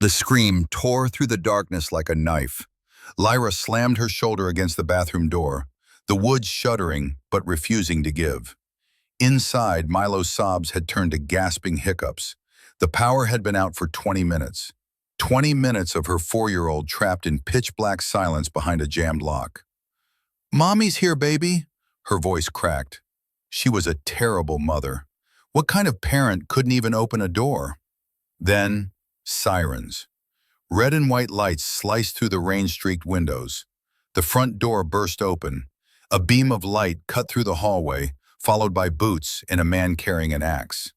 The scream tore through the darkness like a knife. Lyra slammed her shoulder against the bathroom door, the wood shuddering but refusing to give. Inside, Milo's sobs had turned to gasping hiccups. The power had been out for 20 minutes. 20 minutes of her 4-year-old trapped in pitch-black silence behind a jammed lock. "Mommy's here, baby," her voice cracked. She was a terrible mother. What kind of parent couldn't even open a door? Then, sirens. Red and white lights sliced through the rain-streaked windows. The front door burst open. A beam of light cut through the hallway, followed by boots and a man carrying an axe.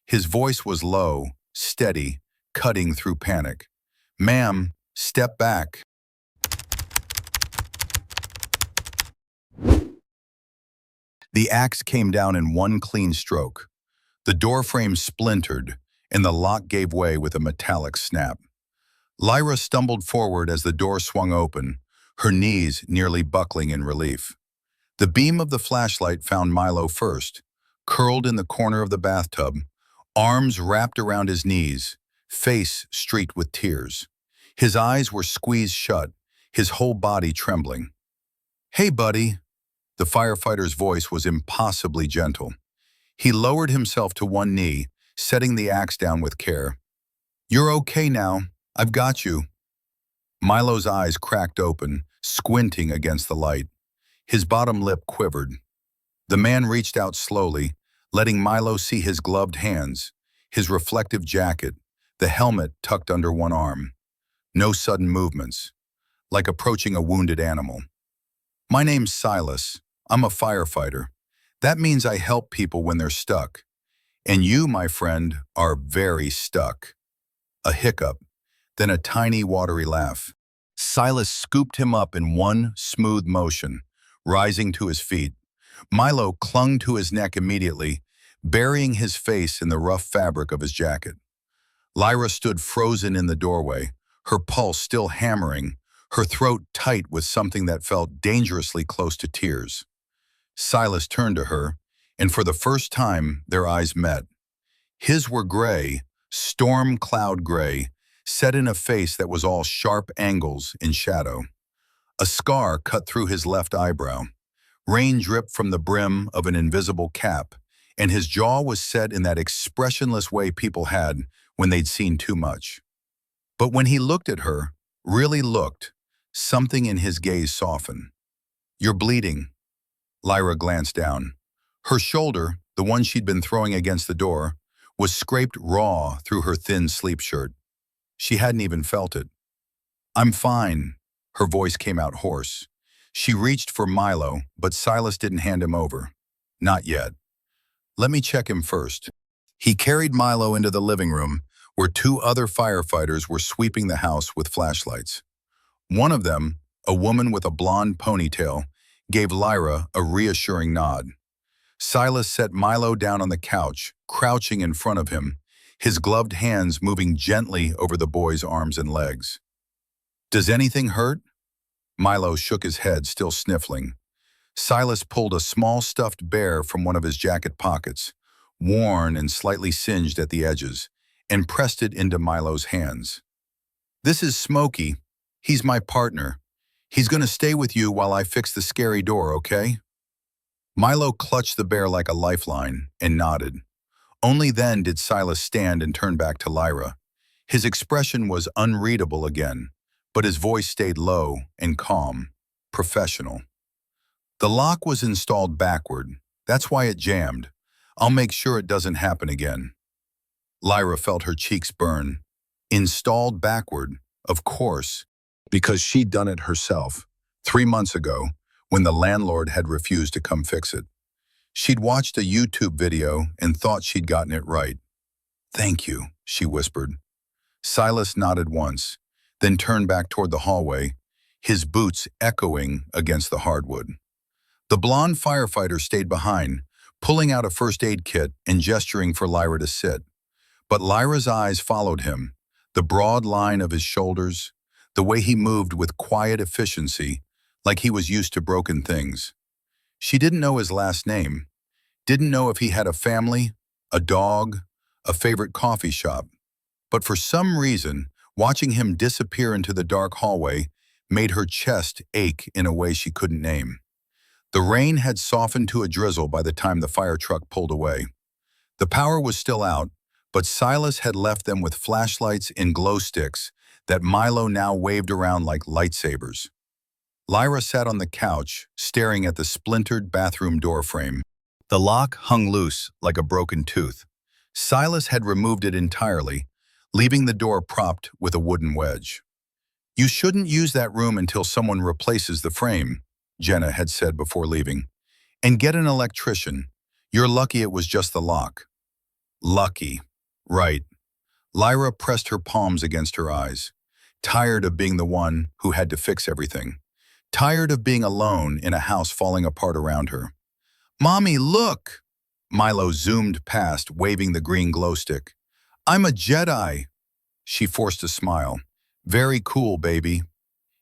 His voice was low, steady, cutting through panic. "Ma'am, step back." The axe came down in one clean stroke. The door frame splintered, and the lock gave way with a metallic snap. Lyra stumbled forward as the door swung open, her knees nearly buckling in relief. The beam of the flashlight found Milo first, curled in the corner of the bathtub, arms wrapped around his knees, face streaked with tears. His eyes were squeezed shut, his whole body trembling. "Hey, buddy." The firefighter's voice was impossibly gentle. He lowered himself to one knee, setting the axe down with care. "You're okay now. I've got you." Milo's eyes cracked open, squinting against the light. His bottom lip quivered. The man reached out slowly, letting Milo see his gloved hands, his reflective jacket, the helmet tucked under one arm. No sudden movements, like approaching a wounded animal. "My name's Silas. I'm a firefighter. That means I help people when they're stuck. And you, my friend, are very stuck." A hiccup, then a tiny watery laugh. Silas scooped him up in one smooth motion, rising to his feet. Milo clung to his neck immediately, burying his face in the rough fabric of his jacket. Lyra stood frozen in the doorway, her pulse still hammering, her throat tight with something that felt dangerously close to tears. Silas turned to her, and for the first time, their eyes met. His were gray, storm cloud gray, set in a face that was all sharp angles in shadow. A scar cut through his left eyebrow. Rain dripped from the brim of an invisible cap, and his jaw was set in that expressionless way people had when they'd seen too much. But when he looked at her, really looked, something in his gaze softened. "You're bleeding." Lyra glanced down. Her shoulder, the one she'd been throwing against the door, was scraped raw through her thin sleep shirt. She hadn't even felt it. "I'm fine." Her voice came out hoarse. She reached for Milo, but Silas didn't hand him over. "Not yet. Let me check him first." He carried Milo into the living room, where 2 other firefighters were sweeping the house with flashlights. One of them, a woman with a blonde ponytail, gave Lyra a reassuring nod. Silas set Milo down on the couch, crouching in front of him, his gloved hands moving gently over the boy's arms and legs. "Does anything hurt?" Milo shook his head, still sniffling. Silas pulled a small stuffed bear from one of his jacket pockets, worn and slightly singed at the edges, and pressed it into Milo's hands. "This is Smokey. He's my partner. He's going to stay with you while I fix the scary door, okay?" Milo clutched the bear like a lifeline and nodded. Only then did Silas stand and turn back to Lyra. His expression was unreadable again, but his voice stayed low and calm, professional. "The lock was installed backward. That's why it jammed. I'll make sure it doesn't happen again." Lyra felt her cheeks burn. Installed backward, of course, because she'd done it herself, 3 months ago, when the landlord had refused to come fix it. She'd watched a YouTube video and thought she'd gotten it right. "Thank you," she whispered. Silas nodded once, then turned back toward the hallway, his boots echoing against the hardwood. The blonde firefighter stayed behind, pulling out a first aid kit and gesturing for Lyra to sit. But Lyra's eyes followed him, the broad line of his shoulders, the way he moved with quiet efficiency, like he was used to broken things. She didn't know his last name, didn't know if he had a family, a dog, a favorite coffee shop. But for some reason, Watching him disappear into the dark hallway made her chest ache in a way she couldn't name. The rain had softened to a drizzle by the time the fire truck pulled away. The power was still out, but Silas had left them with flashlights and glow sticks that Milo now waved around like lightsabers. Lyra sat on the couch, staring at the splintered bathroom door frame. The lock hung loose like a broken tooth. Silas had removed it entirely, leaving the door propped with a wooden wedge. "You shouldn't use that room until someone replaces the frame," Jenna had said before leaving. "And get an electrician. You're lucky it was just the lock." Lucky. Right. Lyra pressed her palms against her eyes, tired of being the one who had to fix everything. Tired of being alone in a house falling apart around her. "Mommy, look!" Milo zoomed past, waving the green glow stick. "I'm a Jedi." She forced a smile. "Very cool, baby."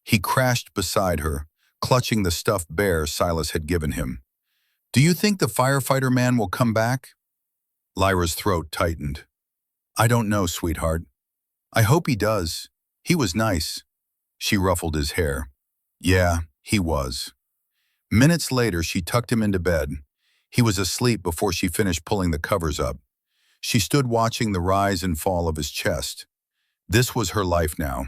He crashed beside her, clutching the stuffed bear Silas had given him. "Do you think the firefighter man will come back?" Lyra's throat tightened. "I don't know, sweetheart. I hope he does. He was nice." She ruffled his hair. "Yeah, he was." Minutes later, she tucked him into bed. He was asleep before she finished pulling the covers up. She stood watching the rise and fall of his chest. This was her life now.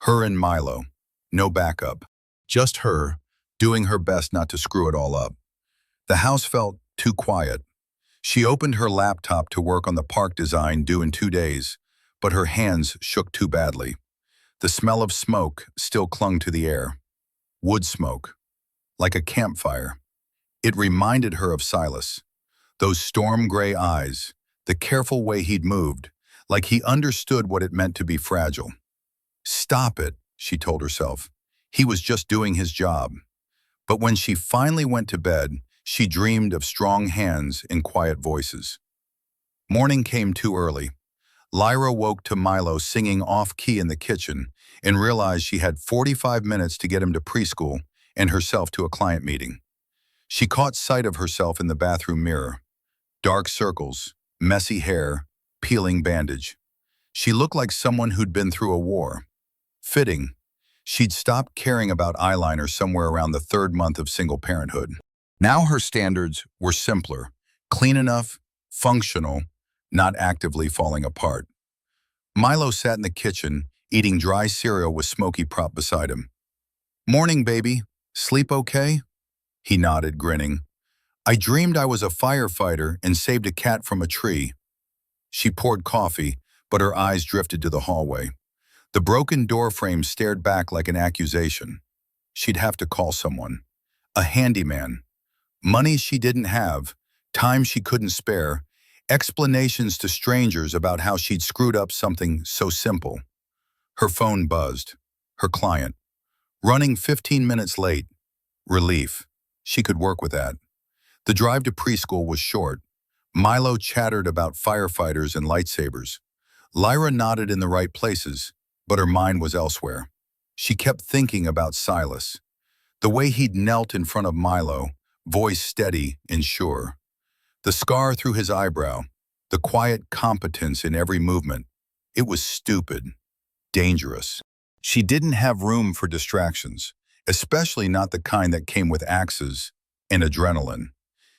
Her and Milo. No backup. Just her, doing her best not to screw it all up. The house felt too quiet. She opened her laptop to work on the park design due in 2 days, but her hands shook too badly. The smell of smoke still clung to the air. Wood smoke. Like a campfire. It reminded her of Silas. Those storm-gray eyes, the careful way he'd moved, like he understood what it meant to be fragile. "Stop it," she told herself. He was just doing his job. But when she finally went to bed, she dreamed of strong hands and quiet voices. Morning came too early. Lyra woke to Milo singing off-key in the kitchen and realized she had 45 minutes to get him to preschool and herself to a client meeting. She caught sight of herself in the bathroom mirror. Dark circles, messy hair, peeling bandage. She looked like someone who'd been through a war. Fitting. She'd stopped caring about eyeliner somewhere around the 3rd month of single parenthood. Now her standards were simpler, clean enough, functional, not actively falling apart. Milo sat in the kitchen, eating dry cereal with Smokey propped beside him. "Morning, baby. Sleep okay?" He nodded, grinning. "I dreamed I was a firefighter and saved a cat from a tree." She poured coffee, but her eyes drifted to the hallway. The broken door frame stared back like an accusation. She'd have to call someone. A handyman. Money she didn't have, time she couldn't spare, explanations to strangers about how she'd screwed up something so simple. Her phone buzzed. Her client. Running 15 minutes late. Relief. She could work with that. The drive to preschool was short. Milo chattered about firefighters and lightsabers. Lyra nodded in the right places, but her mind was elsewhere. She kept thinking about Silas. The way he'd knelt in front of Milo, voice steady and sure. The scar through his eyebrow, the quiet competence in every movement. It was stupid, dangerous. She didn't have room for distractions, especially not the kind that came with axes and adrenaline.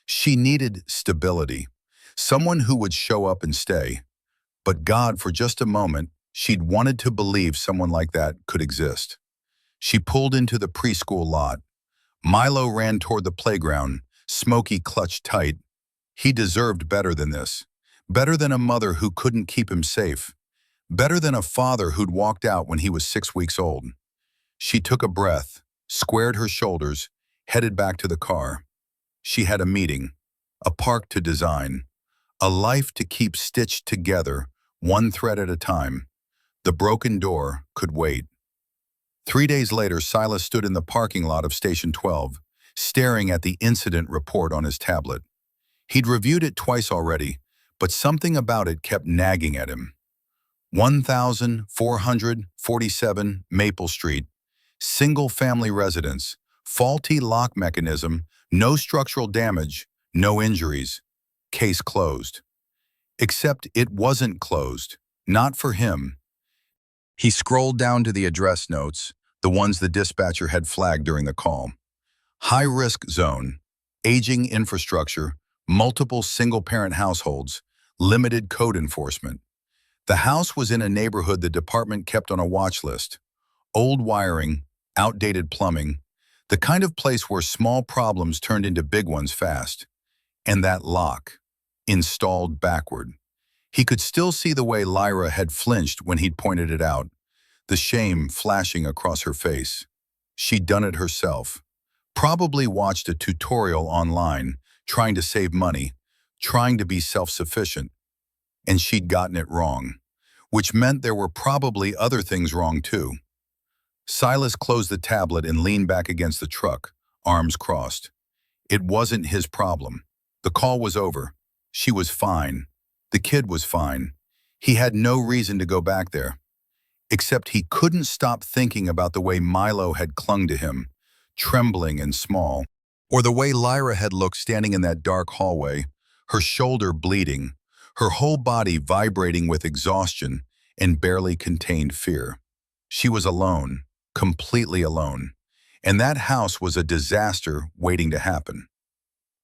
She needed stability, someone who would show up and stay. But God, for just a moment, she'd wanted to believe someone like that could exist. She pulled into the preschool lot. Milo ran toward the playground, Smokey clutched tight. He deserved better than this. Better than a mother who couldn't keep him safe. Better than a father who'd walked out when he was 6 weeks old. She took a breath, squared her shoulders, headed back to the car. She had a meeting, a park to design, a life to keep stitched together, one thread at a time. The broken door could wait. 3 days later, Silas stood in the parking lot of Station 12, staring at the incident report on his tablet. He'd reviewed it twice already, but something about it kept nagging at him. 1447 Maple Street, single-family residence, faulty lock mechanism, no structural damage, no injuries. Case closed. Except it wasn't closed, not for him. He scrolled down to the address notes, the ones the dispatcher had flagged during the call. High-risk zone, aging infrastructure, multiple single-parent households, limited code enforcement. The house was in a neighborhood the department kept on a watch list. Old wiring, outdated plumbing, the kind of place where small problems turned into big ones fast. And that lock, installed backward. He could still see the way Lyra had flinched when he'd pointed it out, the shame flashing across her face. She'd done it herself. Probably watched a tutorial online, trying to save money, trying to be self-sufficient. And she'd gotten it wrong, which meant there were probably other things wrong too. Silas closed the tablet and leaned back against the truck, arms crossed. It wasn't his problem. The call was over. She was fine. The kid was fine. He had no reason to go back there. Except he couldn't stop thinking about the way Milo had clung to him, trembling and small, or the way Lyra had looked standing in that dark hallway, her shoulder bleeding, her whole body vibrating with exhaustion and barely contained fear. She was alone, completely alone, and that house was a disaster waiting to happen.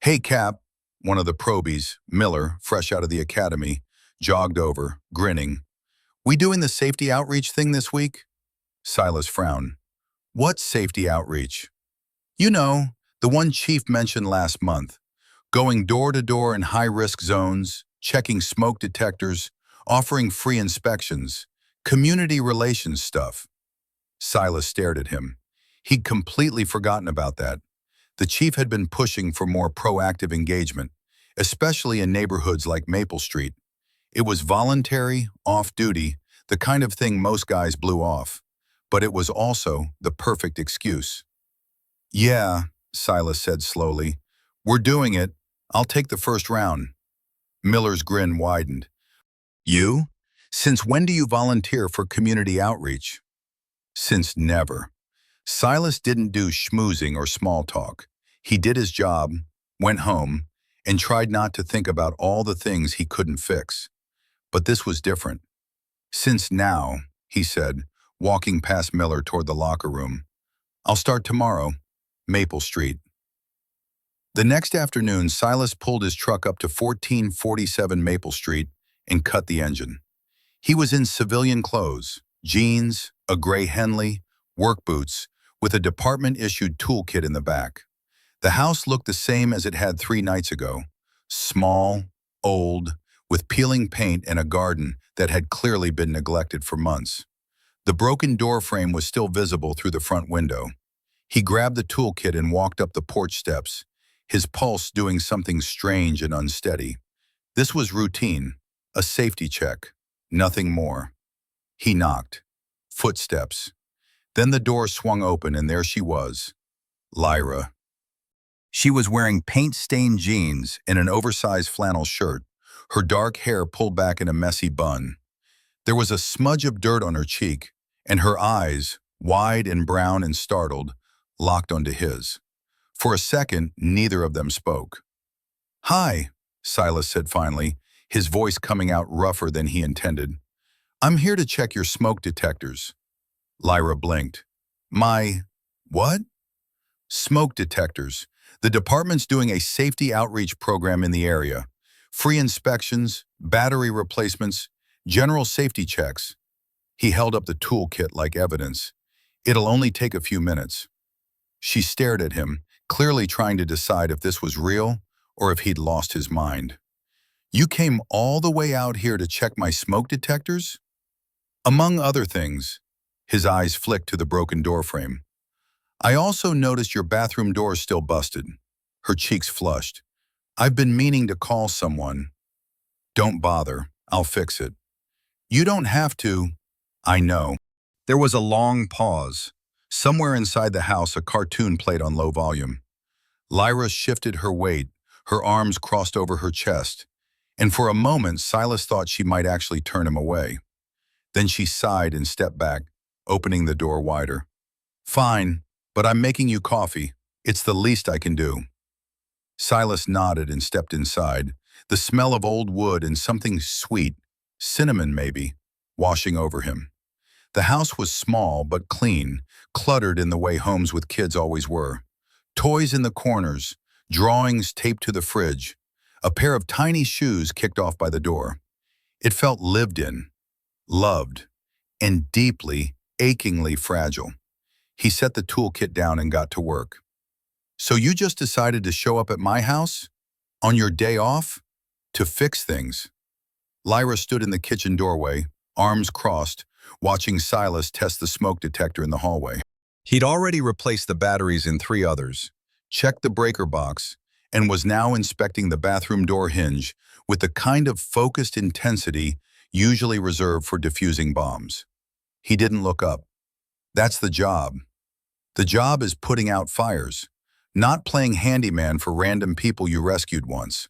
"Hey, Cap," one of the probies, Miller, fresh out of the academy, jogged over, grinning. "We doing the safety outreach thing this week?" Silas frowned. "What safety outreach?" "You know, the one Chief mentioned last month. Going door to door in high-risk zones, checking smoke detectors, offering free inspections, community relations stuff." Silas stared at him. He'd completely forgotten about that. The chief had been pushing for more proactive engagement, especially in neighborhoods like Maple Street. It was voluntary, off-duty, the kind of thing most guys blew off. But it was also the perfect excuse. "Yeah," Silas said slowly. "We're doing it. I'll take the first round." Miller's grin widened. "You? Since when do you volunteer for community outreach?" "Since never." Silas didn't do schmoozing or small talk. He did his job, went home, and tried not to think about all the things he couldn't fix. But this was different. "Since now," he said, walking past Miller toward the locker room. "I'll start tomorrow, Maple Street." The next afternoon, Silas pulled his truck up to 1447 Maple Street and cut the engine. He was in civilian clothes, jeans, a gray Henley, work boots, with a department-issued toolkit in the back. The house looked the same as it had 3 nights ago. Small, old, with peeling paint and a garden that had clearly been neglected for months. The broken door frame was still visible through the front window. He grabbed the toolkit and walked up the porch steps, his pulse doing something strange and unsteady. This was routine, a safety check, nothing more. He knocked. Footsteps. Then the door swung open and there she was, Lyra. She was wearing paint-stained jeans and an oversized flannel shirt, her dark hair pulled back in a messy bun. There was a smudge of dirt on her cheek, and her eyes, wide and brown and startled, locked onto his. For a second, neither of them spoke. "Hi," Silas said finally, his voice coming out rougher than he intended. "I'm here to check your smoke detectors." Lyra blinked. "My... what?" "Smoke detectors. The department's doing a safety outreach program in the area. Free inspections, battery replacements, general safety checks." He held up the toolkit like evidence. "It'll only take a few minutes." She stared at him, clearly trying to decide if this was real or if he'd lost his mind. "You came all the way out here to check my smoke detectors?" "Among other things." His eyes flicked to the broken doorframe. "I also noticed your bathroom door's still busted." Her cheeks flushed. "I've been meaning to call someone." "Don't bother. I'll fix it." "You don't have to." "I know." There was a long pause. Somewhere inside the house, a cartoon played on low volume. Lyra shifted her weight, her arms crossed over her chest, and for a moment Silas thought she might actually turn him away. Then she sighed and stepped back, opening the door wider. "Fine, but I'm making you coffee. It's the least I can do." Silas nodded and stepped inside, the smell of old wood and something sweet, cinnamon maybe, washing over him. The house was small but clean, cluttered in the way homes with kids always were. Toys in the corners, drawings taped to the fridge, a pair of tiny shoes kicked off by the door. It felt lived in, loved, and deeply, achingly fragile. He set the toolkit down and got to work. "So you just decided to show up at my house? On your day off? To fix things?" Lyra stood in the kitchen doorway, arms crossed, watching Silas test the smoke detector in the hallway. He'd already replaced the batteries in 3 others, checked the breaker box, and was now inspecting the bathroom door hinge with the kind of focused intensity usually reserved for defusing bombs. He didn't look up. That's the job. The job is putting out fires, not playing handyman for random people you rescued once.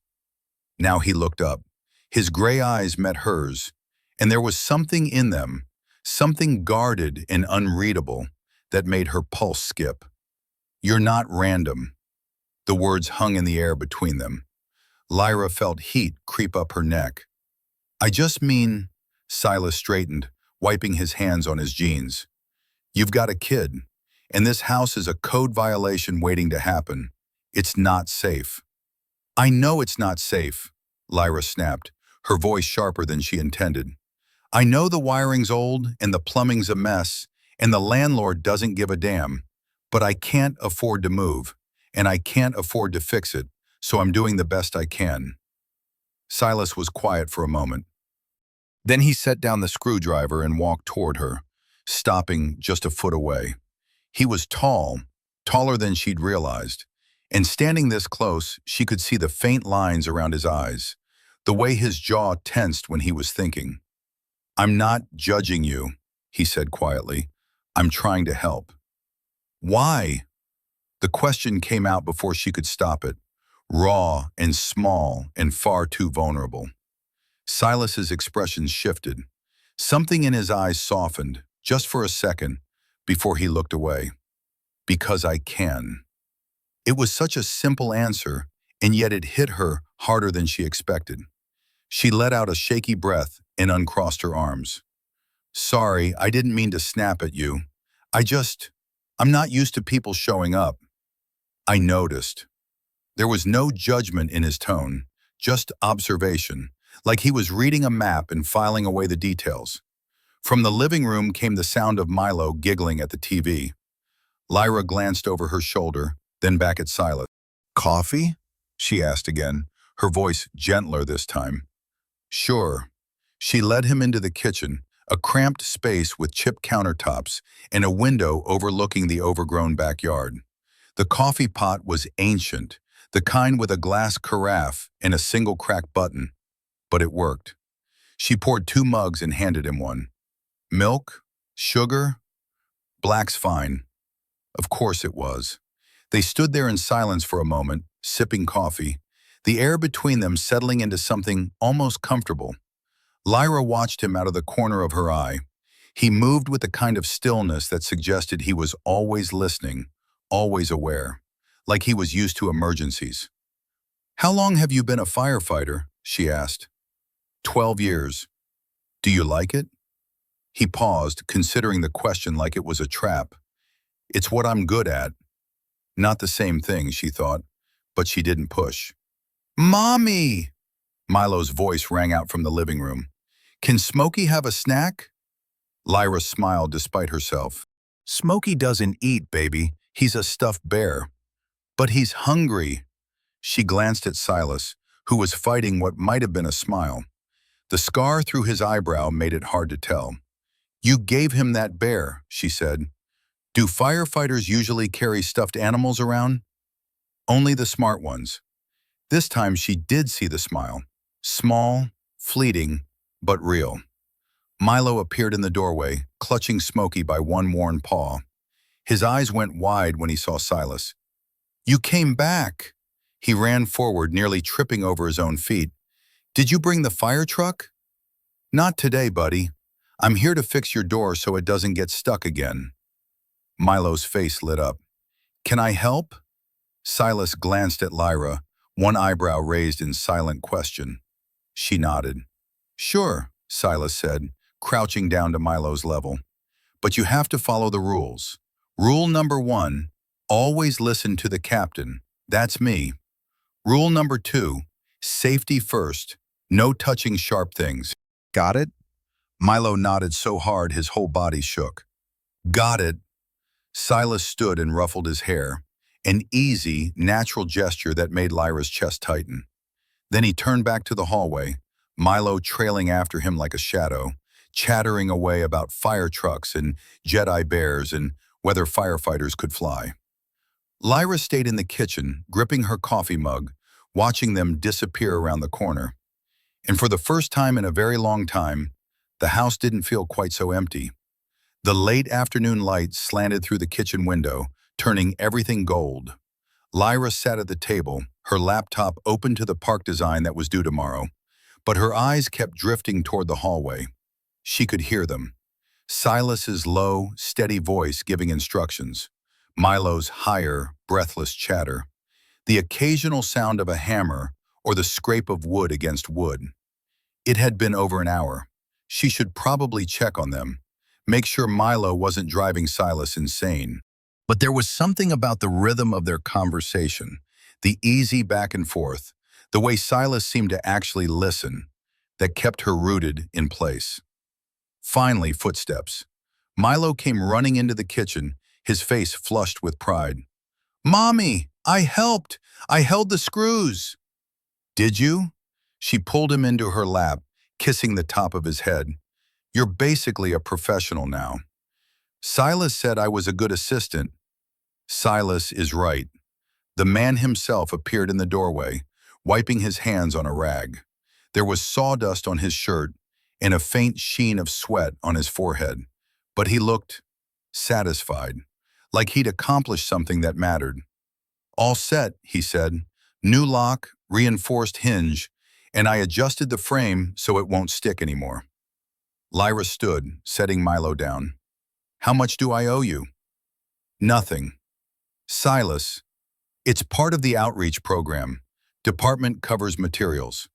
Now he looked up. His gray eyes met hers, and there was something in them, something guarded and unreadable, that made her pulse skip. "You're not random." The words hung in the air between them. Lyra felt heat creep up her neck. "I just mean," Silas straightened, wiping his hands on his jeans. "You've got a kid, and this house is a code violation waiting to happen. It's not safe." "I know it's not safe," Lyra snapped, her voice sharper than she intended. "I know the wiring's old and the plumbing's a mess and the landlord doesn't give a damn, but I can't afford to move, and I can't afford to fix it, so I'm doing the best I can." Silas was quiet for a moment. Then he set down the screwdriver and walked toward her, stopping just a foot away. He was tall, taller than she'd realized, and standing this close, she could see the faint lines around his eyes, the way his jaw tensed when he was thinking. "I'm not judging you," he said quietly. "I'm trying to help." "Why?" The question came out before she could stop it, raw and small and far too vulnerable. Silas's expression shifted. Something in his eyes softened, just for a second, before he looked away. "Because I can." It was such a simple answer, and yet it hit her harder than she expected. She let out a shaky breath and uncrossed her arms. "Sorry, I didn't mean to snap at you. I'm not used to people showing up." "I noticed." There was no judgment in his tone, just observation, like he was reading a map and filing away the details. From the living room came the sound of Milo giggling at the TV. Lyra glanced over her shoulder, then back at Silas. "Coffee?" she asked again, her voice gentler this time. "Sure." She led him into the kitchen, a cramped space with chipped countertops and a window overlooking the overgrown backyard. The coffee pot was ancient, the kind with a glass carafe and a single cracked button, but it worked. She poured 2 mugs and handed him one. "Milk? Sugar?" "Black's fine." Of course it was. They stood there in silence for a moment, sipping coffee, the air between them settling into something almost comfortable. Lyra watched him out of the corner of her eye. He moved with a kind of stillness that suggested he was always listening, always aware, like he was used to emergencies. "How long have you been a firefighter?" she asked. 12 years. "Do you like it?" He paused, considering the question like it was a trap. "It's what I'm good at." Not the same thing, she thought, but she didn't push. "Mommy!" Milo's voice rang out from the living room. "Can Smokey have a snack?" Lyra smiled despite herself. "Smokey doesn't eat, baby. He's a stuffed bear." "But he's hungry." She glanced at Silas, who was fighting what might have been a smile. The scar through his eyebrow made it hard to tell. "You gave him that bear," she said. "Do firefighters usually carry stuffed animals around?" "Only the smart ones." This time she did see the smile. Small, fleeting, but real. Milo appeared in the doorway, clutching Smokey by one worn paw. His eyes went wide when he saw Silas. "You came back!" He ran forward, nearly tripping over his own feet. "Did you bring the fire truck?" "Not today, buddy. I'm here to fix your door so it doesn't get stuck again." Milo's face lit up. "Can I help?" Silas glanced at Lyra, one eyebrow raised in silent question. She nodded. "Sure," Silas said, crouching down to Milo's level. but you have to follow the rules. Rule number 1, always listen to the captain. That's me. Rule number 2, safety first. No touching sharp things. Got it? Milo nodded so hard his whole body shook. Got it. Silas stood and ruffled his hair, an easy, natural gesture that made Lyra's chest tighten. Then he turned back to the hallway, Milo trailing after him like a shadow, chattering away about fire trucks and Jedi bears and whether firefighters could fly. Lyra stayed in the kitchen, gripping her coffee mug, watching them disappear around the corner. And for the first time in a very long time, the house didn't feel quite so empty. The late afternoon light slanted through the kitchen window, turning everything gold. Lyra sat at the table, her laptop open to the park design that was due tomorrow, but her eyes kept drifting toward the hallway. She could hear them. Silas's low, steady voice giving instructions, Milo's higher, breathless chatter, the occasional sound of a hammer or the scrape of wood against wood. It had been over an hour. She should probably check on them, make sure Milo wasn't driving Silas insane. But there was something about the rhythm of their conversation, the easy back and forth, the way Silas seemed to actually listen, that kept her rooted in place. Finally, footsteps. Milo came running into the kitchen, his face flushed with pride. "Mommy, I helped! I held the screws!" "Did you?" She pulled him into her lap, kissing the top of his head. "You're basically a professional now." Silas said I was a good assistant. Silas is right. The man himself appeared in the doorway, wiping his hands on a rag. There was sawdust on his shirt and a faint sheen of sweat on his forehead, but he looked satisfied, like he'd accomplished something that mattered. "All set," he said. "New lock, reinforced hinge, and I adjusted the frame so it won't stick anymore." Lyra stood, setting Milo down. "How much do I owe you?" "Nothing." "Silas, it's part of the outreach program. Department covers materials."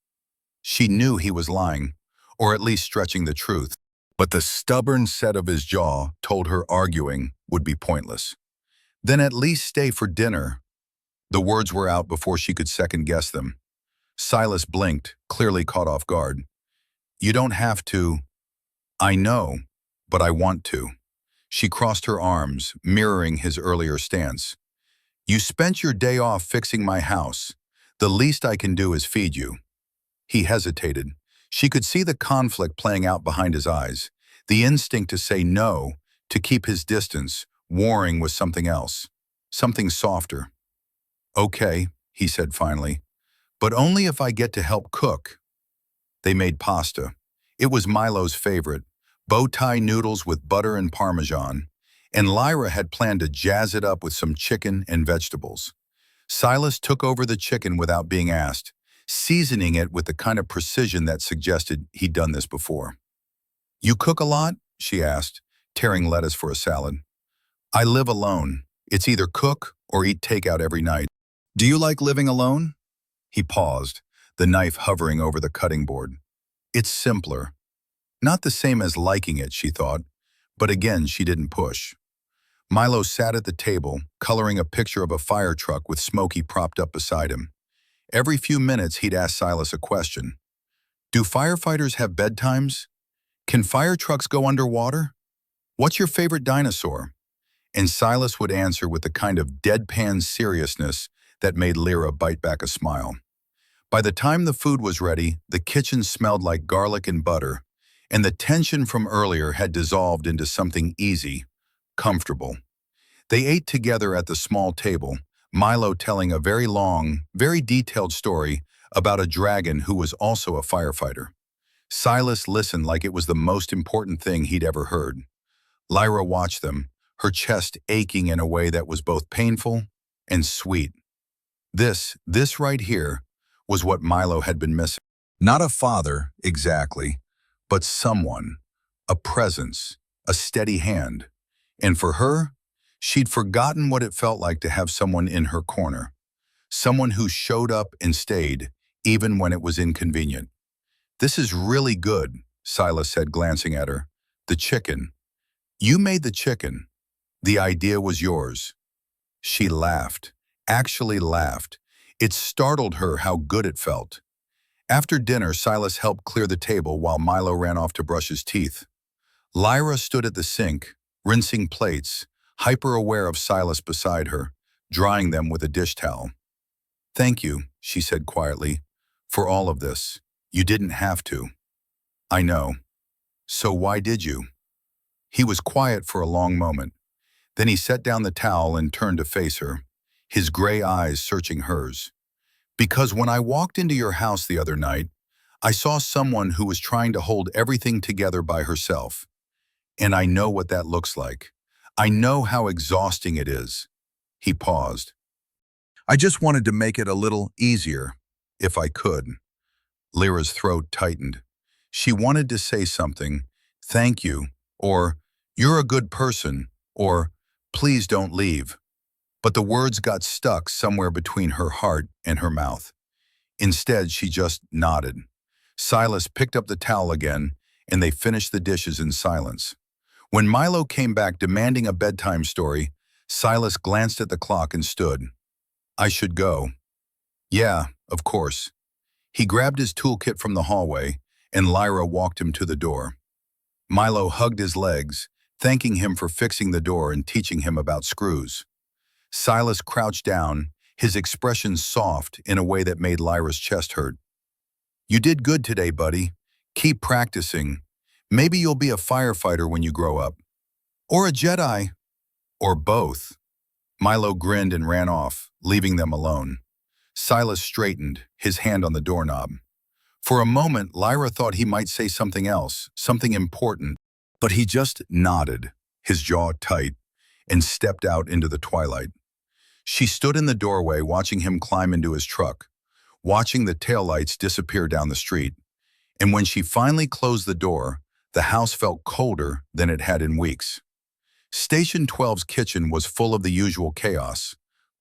She knew he was lying, or at least stretching the truth, but the stubborn set of his jaw told her arguing would be pointless. "Then at least stay for dinner." The words were out before she could second-guess them. Silas blinked, clearly caught off guard. "You don't have to." "I know, but I want to." She crossed her arms, mirroring his earlier stance. "You spent your day off fixing my house. The least I can do is feed you." He hesitated. She could see the conflict playing out behind his eyes, the instinct to say no, to keep his distance, warring with something else, something softer. "Okay," he said finally, "but only if I get to help cook." They made pasta. It was Milo's favorite, bow tie noodles with butter and Parmesan, and Lyra had planned to jazz it up with some chicken and vegetables. Silas took over the chicken without being asked, seasoning it with the kind of precision that suggested he'd done this before. "You cook a lot?" she asked, tearing lettuce for a salad. "I live alone. It's either cook or eat takeout every night." "Do you like living alone?" He paused, the knife hovering over the cutting board. "It's simpler." Not the same as liking it, she thought, but again she didn't push. Milo sat at the table, coloring a picture of a fire truck with Smokey propped up beside him. Every few minutes he'd ask Silas a question. "Do firefighters have bedtimes? Can fire trucks go underwater? What's your favorite dinosaur?" And Silas would answer with the kind of deadpan seriousness that made Lyra bite back a smile. By the time the food was ready, the kitchen smelled like garlic and butter, and the tension from earlier had dissolved into something easy, comfortable. They ate together at the small table, Milo telling a very long, very detailed story about a dragon who was also a firefighter. Silas listened like it was the most important thing he'd ever heard. Lyra watched them, her chest aching in a way that was both painful and sweet. This right here, was what Milo had been missing. Not a father, exactly, but someone, a presence, a steady hand. And for her, she'd forgotten what it felt like to have someone in her corner. Someone who showed up and stayed, even when it was inconvenient. "This is really good," Silas said, glancing at her. "The chicken. You made the chicken. The idea was yours. She laughed, actually laughed. It startled her how good it felt. After dinner, Silas helped clear the table while Milo ran off to brush his teeth. Lyra stood at the sink, rinsing plates, hyper-aware of Silas beside her, drying them with a dish towel. "Thank you," she said quietly, "for all of this. You didn't have to." "I know. So why did you?" He was quiet for a long moment. Then he set down the towel and turned to face her, his gray eyes searching hers. "Because when I walked into your house the other night, I saw someone who was trying to hold everything together by herself. And I know what that looks like. I know how exhausting it is." He paused. "I just wanted to make it a little easier, if I could." Lyra's throat tightened. She wanted to say something, "Thank you," or "You're a good person," or "Please don't leave." But the words got stuck somewhere between her heart and her mouth. Instead, she just nodded. Silas picked up the towel again, and they finished the dishes in silence. When Milo came back demanding a bedtime story, Silas glanced at the clock and stood. "I should go." "Yeah, of course." He grabbed his toolkit from the hallway, and Lyra walked him to the door. Milo hugged his legs, thanking him for fixing the door and teaching him about screws. Silas crouched down, his expression soft in a way that made Lyra's chest hurt. "You did good today, buddy. Keep practicing. Maybe you'll be a firefighter when you grow up. Or a Jedi. Or both." Milo grinned and ran off, leaving them alone. Silas straightened, his hand on the doorknob. For a moment, Lyra thought he might say something else, something important, but he just nodded, his jaw tight, and stepped out into the twilight. She stood in the doorway watching him climb into his truck, watching the taillights disappear down the street. And when she finally closed the door, the house felt colder than it had in weeks. Station 12's kitchen was full of the usual chaos.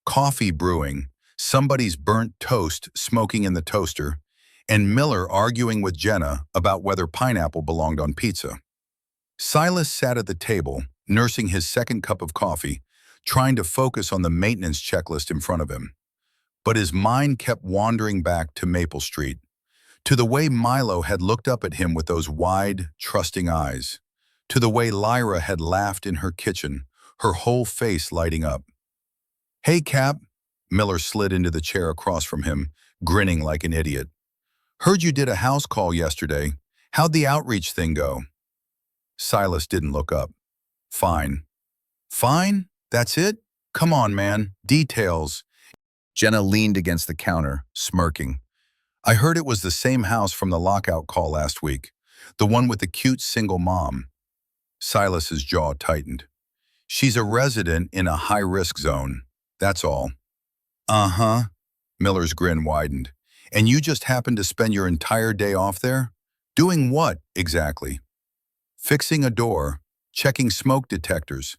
Coffee brewing, somebody's burnt toast smoking in the toaster, and Miller arguing with Jenna about whether pineapple belonged on pizza. Silas sat at the table, nursing his second cup of coffee, trying to focus on the maintenance checklist in front of him. But his mind kept wandering back to Maple Street, to the way Milo had looked up at him with those wide, trusting eyes, to the way Lyra had laughed in her kitchen, her whole face lighting up. "Hey, Cap." Miller slid into the chair across from him, grinning like an idiot. "Heard you did a house call yesterday. How'd the outreach thing go?" Silas didn't look up. "Fine." "Fine? That's it? Come on, man. Details." Jenna leaned against the counter, smirking. "I heard it was the same house from the lockout call last week, the one with the cute single mom." Silas's jaw tightened. "She's a resident in a high-risk zone. That's all." "Uh-huh." Miller's grin widened. "And you just happened to spend your entire day off there? Doing what, exactly?" "Fixing a door, checking smoke detectors."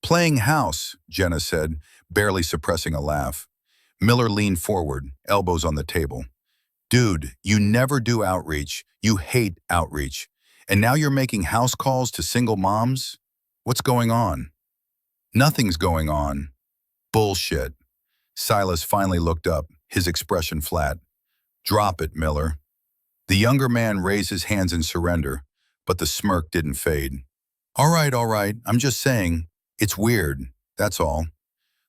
"Playing house," Jenna said, barely suppressing a laugh. Miller leaned forward, elbows on the table. "Dude, you never do outreach. You hate outreach. And now you're making house calls to single moms? What's going on?" "Nothing's going on." "Bullshit." Silas finally looked up, his expression flat. "Drop it, Miller." The younger man raised his hands in surrender, but the smirk didn't fade. All right, I'm just saying, it's weird, that's all."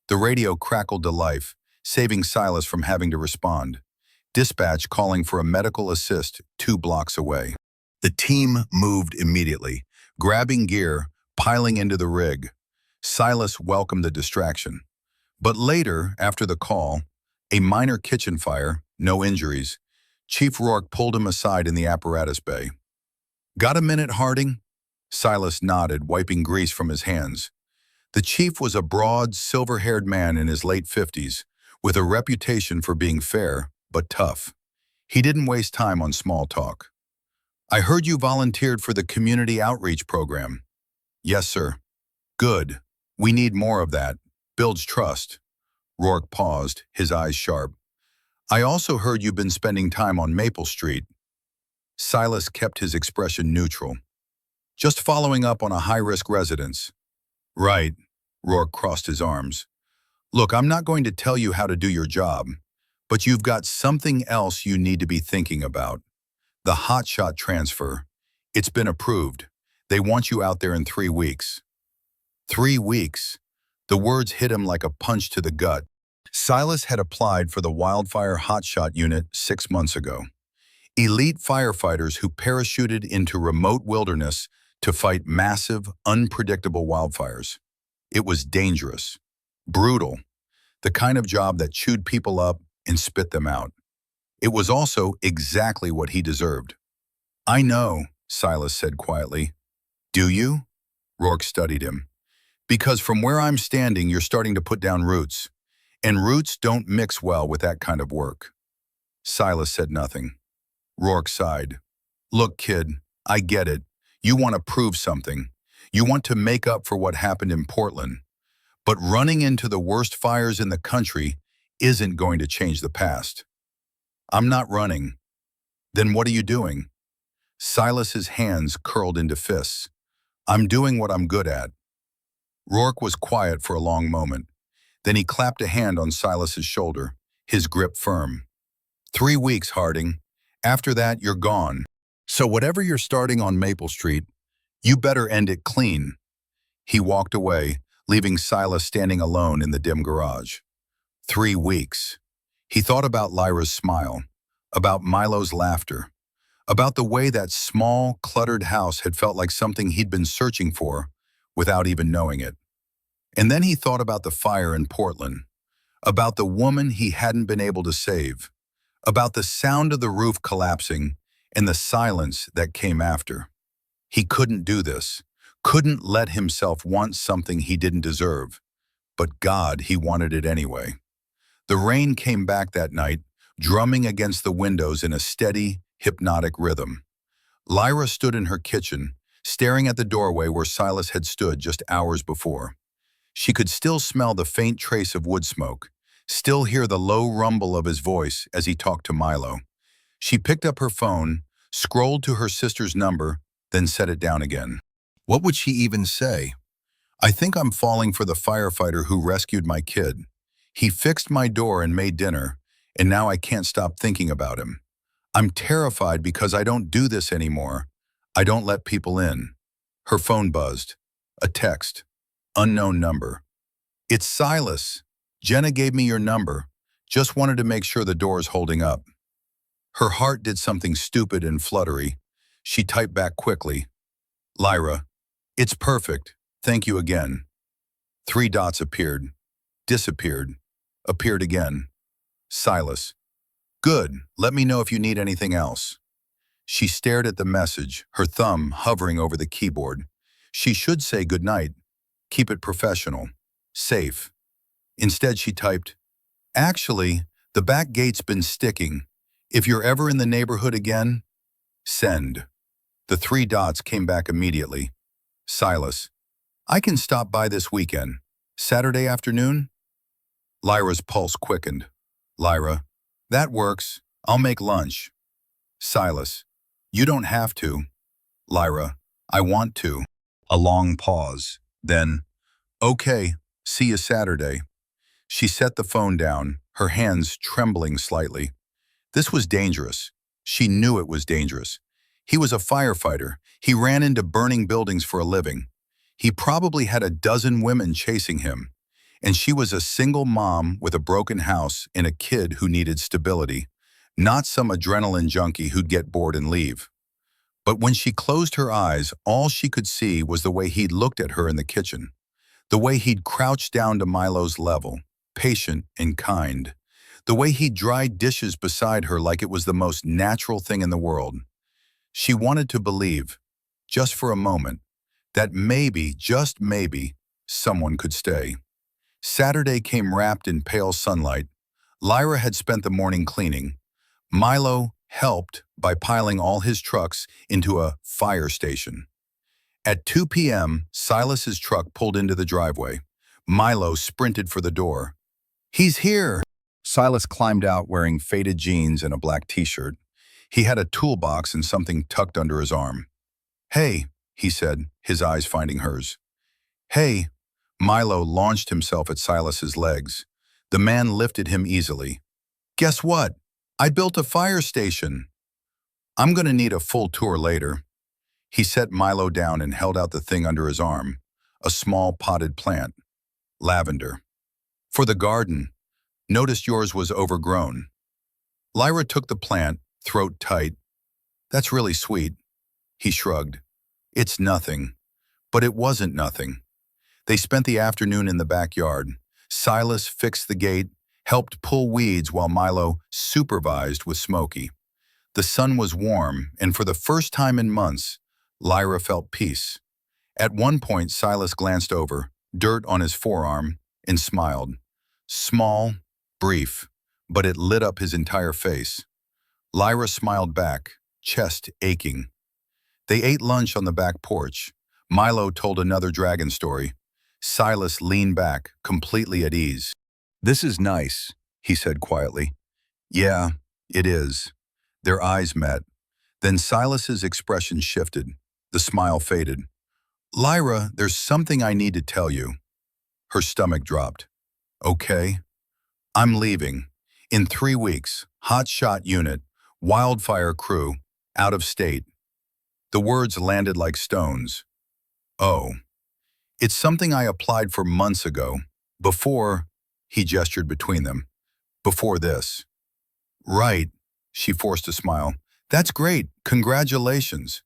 The radio crackled to life, saving Silas from having to respond. Dispatch calling for a medical assist 2 blocks away. The team moved immediately, grabbing gear, piling into the rig. Silas welcomed the distraction. But later, after the call, a minor kitchen fire, no injuries, Chief Rourke pulled him aside in the apparatus bay. "Got a minute, Harding?" Silas nodded, wiping grease from his hands. The chief was a broad, silver-haired man in his late 50s, with a reputation for being fair, but tough. He didn't waste time on small talk. "I heard you volunteered for the community outreach program." "Yes, sir." "Good. We need more of that. Builds trust." Rourke paused, his eyes sharp. "I also heard you've been spending time on Maple Street." Silas kept his expression neutral. Just following up on a high-risk residence. Right, Rourke crossed his arms. Look, I'm not going to tell you how to do your job, but you've got something else you need to be thinking about. The Hotshot transfer. It's been approved. They want you out there in 3 weeks. 3 weeks. The words hit him like a punch to the gut. Silas had applied for the Wildfire Hotshot unit 6 months ago. Elite firefighters who parachuted into remote wilderness to fight massive, unpredictable wildfires. It was dangerous, brutal, the kind of job that chewed people up and spit them out. It was also exactly what he deserved. I know, Silas said quietly. Do you? Rourke studied him. Because from where I'm standing, you're starting to put down roots, and roots don't mix well with that kind of work. Silas said nothing. Rourke sighed. Look, kid, I get it. You want to prove something. You want to make up for what happened in Portland. But running into the worst fires in the country isn't going to change the past. I'm not running. Then what are you doing? Silas's hands curled into fists. I'm doing what I'm good at. Rourke was quiet for a long moment. Then he clapped a hand on Silas's shoulder, his grip firm. 3 weeks, Harding. After that, you're gone. So whatever you're starting on Maple Street, you better end it clean. He walked away, leaving Silas standing alone in the dim garage. 3 weeks. He thought about Lyra's smile, about Milo's laughter, about the way that small, cluttered house had felt like something he'd been searching for without even knowing it. And then he thought about the fire in Portland, about the woman he hadn't been able to save, about the sound of the roof collapsing and the silence that came after. He couldn't do this, couldn't let himself want something he didn't deserve. But God, he wanted it anyway. The rain came back that night, drumming against the windows in a steady, hypnotic rhythm. Lyra stood in her kitchen, staring at the doorway where Silas had stood just hours before. She could still smell the faint trace of wood smoke, still hear the low rumble of his voice as he talked to Milo. She picked up her phone, scrolled to her sister's number, then set it down again. What would she even say? I think I'm falling for the firefighter who rescued my kid. He fixed my door and made dinner, and now I can't stop thinking about him. I'm terrified because I don't do this anymore. I don't let people in. Her phone buzzed. A text. Unknown number. It's Silas. Jenna gave me your number. Just wanted to make sure the door's holding up. Her heart did something stupid and fluttery. She typed back quickly. Lyra, it's perfect. Thank you again. 3 dots appeared, disappeared, appeared again. Silas. Good. Let me know if you need anything else. She stared at the message, her thumb hovering over the keyboard. She should say goodnight. Keep it professional. Safe. Instead, she typed, Actually, the back gate's been sticking. If you're ever in the neighborhood again, send. The 3 dots came back immediately. Silas. I can stop by this weekend. Saturday afternoon? Lyra's pulse quickened. Lyra. That works. I'll make lunch. Silas. You don't have to. Lyra. I want to. A long pause. Then, okay, see you Saturday. She set the phone down, her hands trembling slightly. This was dangerous. She knew it was dangerous. He was a firefighter. He ran into burning buildings for a living. He probably had a dozen women chasing him. And she was a single mom with a broken house and a kid who needed stability, not some adrenaline junkie who'd get bored and leave. But when she closed her eyes, all she could see was the way he'd looked at her in the kitchen, the way he'd crouched down to Milo's level, patient and kind, the way he'd dried dishes beside her like it was the most natural thing in the world. She wanted to believe, just for a moment, that maybe, just maybe, someone could stay. Saturday came wrapped in pale sunlight. Lyra had spent the morning cleaning. Milo helped by piling all his trucks into a fire station. At 2 p.m., Silas's truck pulled into the driveway. Milo sprinted for the door. He's here! Silas climbed out wearing faded jeans and a black t-shirt. He had a toolbox and something tucked under his arm. Hey, he said, his eyes finding hers. Hey, Milo launched himself at Silas's legs. The man lifted him easily. Guess what? I built a fire station. I'm gonna need a full tour later. He set Milo down and held out the thing under his arm, a small potted plant. Lavender. For the garden. Noticed yours was overgrown. Lyra took the plant, throat tight. That's really sweet. He shrugged. It's nothing. But it wasn't nothing. They spent the afternoon in the backyard. Silas fixed the gate, helped pull weeds while Milo supervised with Smokey. The sun was warm, and for the first time in months, Lyra felt peace. At one point, Silas glanced over, dirt on his forearm, and smiled. Small, brief, but it lit up his entire face. Lyra smiled back, chest aching. They ate lunch on the back porch. Milo told another dragon story. Silas leaned back, completely at ease. This is nice, he said quietly. Yeah, it is. Their eyes met. Then Silas's expression shifted. The smile faded. Lyra, there's something I need to tell you. Her stomach dropped. Okay. I'm leaving. In 3 weeks, Hotshot unit, wildfire crew, out of state. The words landed like stones. Oh. It's something I applied for months ago. Before, he gestured between them. Before this. Right, she forced a smile. That's great. Congratulations.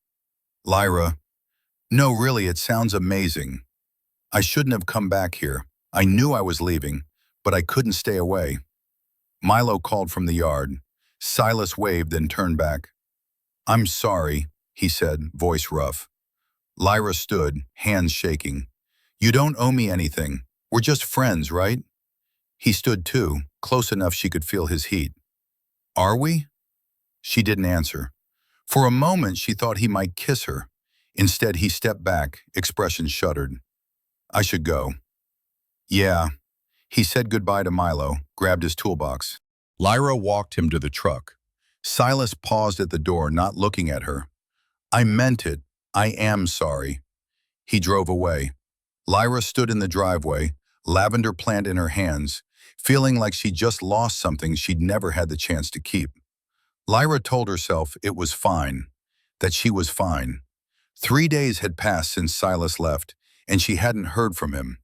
Lyra. No, really, it sounds amazing. I shouldn't have come back here. I knew I was leaving, but I couldn't stay away. Milo called from the yard. Silas waved and turned back. I'm sorry, he said, voice rough. Lyra stood, hands shaking. You don't owe me anything. We're just friends, right? He stood too, close enough she could feel his heat. Are we? She didn't answer. For a moment, she thought he might kiss her. Instead, he stepped back, expression shuddered. I should go. Yeah. He said goodbye to Milo, grabbed his toolbox. Lyra walked him to the truck. Silas paused at the door, not looking at her. I meant it. I am sorry. He drove away. Lyra stood in the driveway, lavender plant in her hands, feeling like she just lost something she'd never had the chance to keep. Lyra told herself it was fine, that she was fine. 3 days had passed since Silas left, and she hadn't heard from him.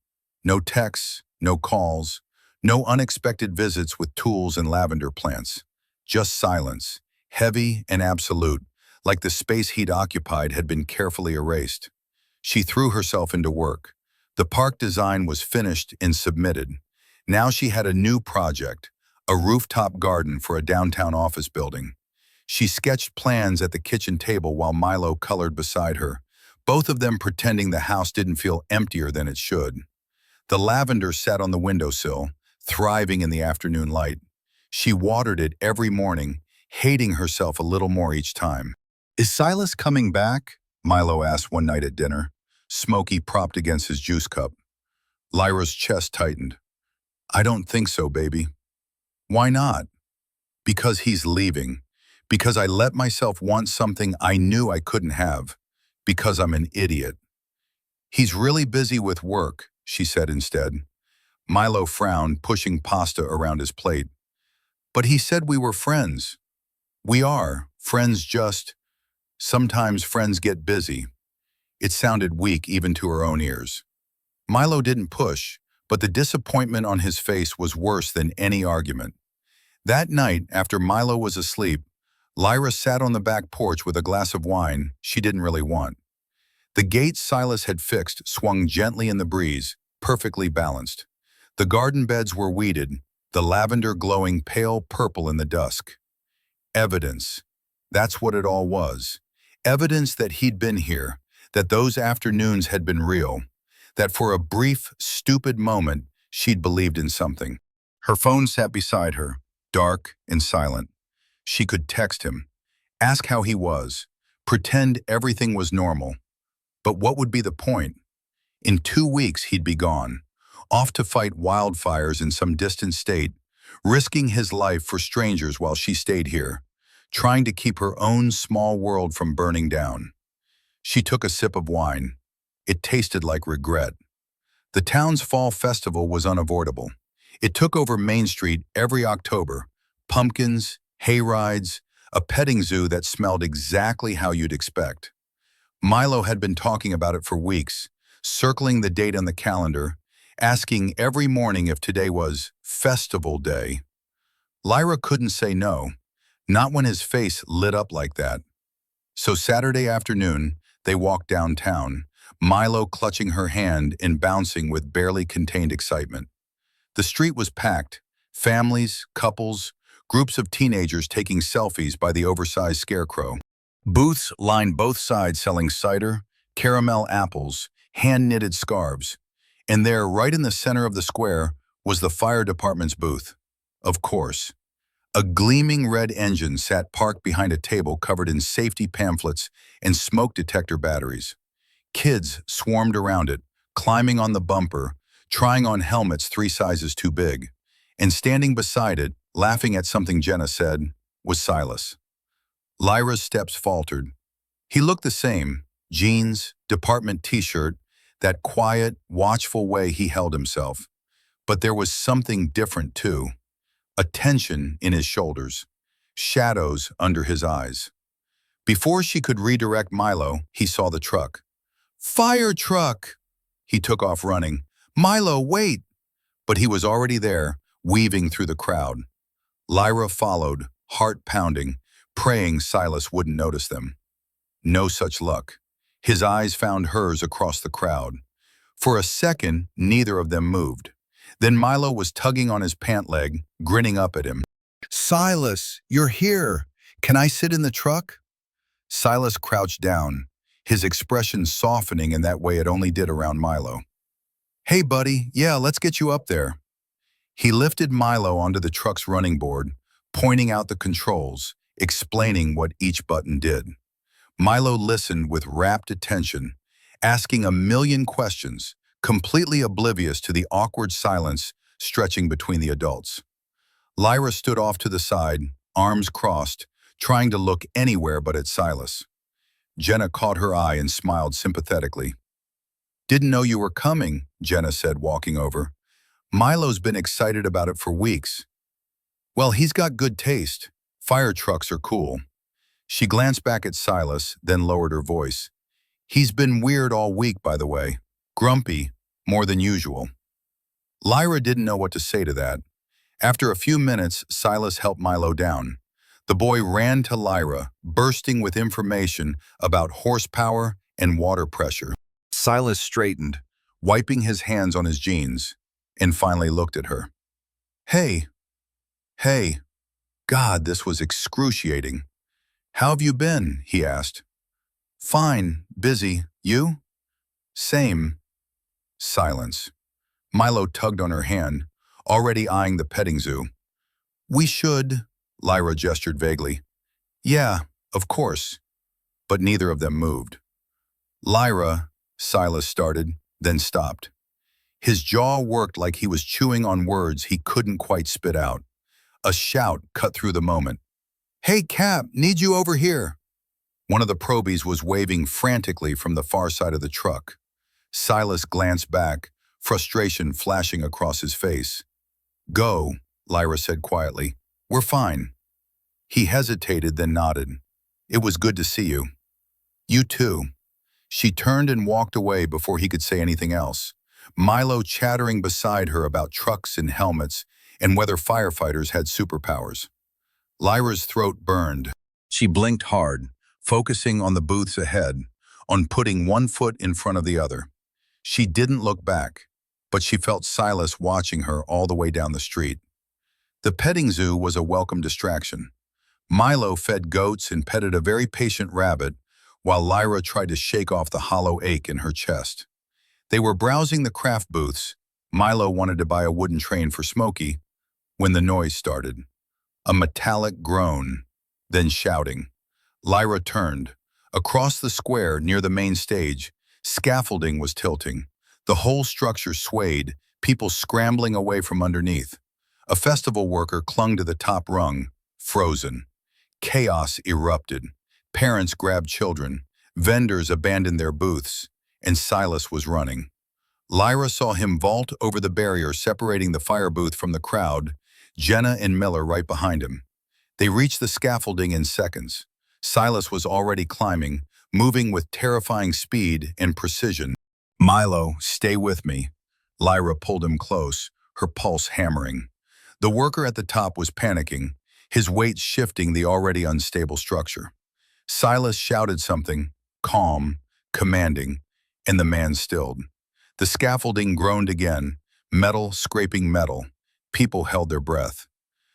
No texts, no calls, no unexpected visits with tools and lavender plants. Just silence, heavy and absolute, like the space he'd occupied had been carefully erased. She threw herself into work. The park design was finished and submitted. Now she had a new project, a rooftop garden for a downtown office building. She sketched plans at the kitchen table while Milo colored beside her, both of them pretending the house didn't feel emptier than it should. The lavender sat on the windowsill, thriving in the afternoon light. She watered it every morning, hating herself a little more each time. Is Silas coming back? Milo asked one night at dinner, Smokey propped against his juice cup. Lyra's chest tightened. I don't think so, baby. Why not? Because he's leaving. Because I let myself want something I knew I couldn't have. Because I'm an idiot. He's really busy with work, she said instead. Milo frowned, pushing pasta around his plate. But he said we were friends. We are. Friends just. Sometimes friends get busy. It sounded weak even to her own ears. Milo didn't push, but the disappointment on his face was worse than any argument. That night, after Milo was asleep, Lyra sat on the back porch with a glass of wine she didn't really want. The gate Silas had fixed swung gently in the breeze, perfectly balanced. The garden beds were weeded, the lavender glowing pale purple in the dusk. Evidence. That's what it all was. Evidence that he'd been here, that those afternoons had been real, that for a brief, stupid moment, she'd believed in something. Her phone sat beside her, dark and silent. She could text him, ask how he was, pretend everything was normal. But what would be the point? In 2 weeks, he'd be gone, off to fight wildfires in some distant state, risking his life for strangers while she stayed here, trying to keep her own small world from burning down. She took a sip of wine. It tasted like regret. The town's fall festival was unavoidable. It took over Main Street every October. Pumpkins, hay rides, a petting zoo that smelled exactly how you'd expect. Milo had been talking about it for weeks, circling the date on the calendar, asking every morning if today was festival day. Lyra couldn't say no, not when his face lit up like that. So Saturday afternoon, they walked downtown, Milo clutching her hand and bouncing with barely contained excitement. The street was packed, families, couples, groups of teenagers taking selfies by the oversized scarecrow. Booths lined both sides selling cider, caramel apples, hand-knitted scarves. And there, right in the center of the square, was the fire department's booth. Of course. A gleaming red engine sat parked behind a table covered in safety pamphlets and smoke detector batteries. Kids swarmed around it, climbing on the bumper, trying on helmets 3 sizes too big. And standing beside it, laughing at something Jenna said, was Silas. Lyra's steps faltered. He looked the same, jeans, department t-shirt, that quiet, watchful way he held himself. But there was something different too. A tension in his shoulders, shadows under his eyes. Before she could redirect Milo, he saw the truck. "Fire truck!" He took off running. "Milo, wait!" But he was already there, weaving through the crowd. Lyra followed, heart pounding, praying Silas wouldn't notice them. No such luck. His eyes found hers across the crowd. For a second, neither of them moved. Then Milo was tugging on his pant leg, grinning up at him. "Silas, you're here. Can I sit in the truck?" Silas crouched down, his expression softening in that way it only did around Milo. "Hey, buddy, yeah, let's get you up there." He lifted Milo onto the truck's running board, pointing out the controls, explaining what each button did. Milo listened with rapt attention, asking a million questions, completely oblivious to the awkward silence stretching between the adults. Lyra stood off to the side, arms crossed, trying to look anywhere but at Silas. Jenna caught her eye and smiled sympathetically. "Didn't know you were coming," Jenna said, walking over. "Milo's been excited about it for weeks." "Well, he's got good taste. Fire trucks are cool." She glanced back at Silas, then lowered her voice. "He's been weird all week, by the way. Grumpy, more than usual." Lyra didn't know what to say to that. After a few minutes, Silas helped Milo down. The boy ran to Lyra, bursting with information about horsepower and water pressure. Silas straightened, wiping his hands on his jeans, and finally looked at her. Hey. God, this was excruciating. "How have you been?" he asked. "Fine, busy. You?" "Same." Silence. Milo tugged on her hand, already eyeing the petting zoo. "We should," Lyra gestured vaguely. "Yeah, of course." But neither of them moved. "Lyra," Silas started, then stopped. His jaw worked like he was chewing on words he couldn't quite spit out. A shout cut through the moment. "Hey, Cap, need you over here." One of the probies was waving frantically from the far side of the truck. Silas glanced back, frustration flashing across his face. "Go," Lyra said quietly. "We're fine." He hesitated, then nodded. "It was good to see you." "You too." She turned and walked away before he could say anything else, Milo chattering beside her about trucks and helmets and whether firefighters had superpowers. Lyra's throat burned. She blinked hard, focusing on the booths ahead, on putting one foot in front of the other. She didn't look back, but she felt Silas watching her all the way down the street. The petting zoo was a welcome distraction. Milo fed goats and petted a very patient rabbit, while Lyra tried to shake off the hollow ache in her chest. They were browsing the craft booths. Milo wanted to buy a wooden train for Smokey, when the noise started. A metallic groan, then shouting. Lyra turned. Across the square near the main stage, scaffolding was tilting. The whole structure swayed, people scrambling away from underneath. A festival worker clung to the top rung, frozen. Chaos erupted. Parents grabbed children. Vendors abandoned their booths, and Silas was running. Lyra saw him vault over the barrier separating the fire booth from the crowd, Jenna and Miller right behind him. They reached the scaffolding in seconds. Silas was already climbing, moving with terrifying speed and precision. "Milo, stay with me." Lyra pulled him close, her pulse hammering. The worker at the top was panicking, his weight shifting the already unstable structure. Silas shouted something, calm, commanding, and the man stilled. The scaffolding groaned again, metal scraping metal. People held their breath.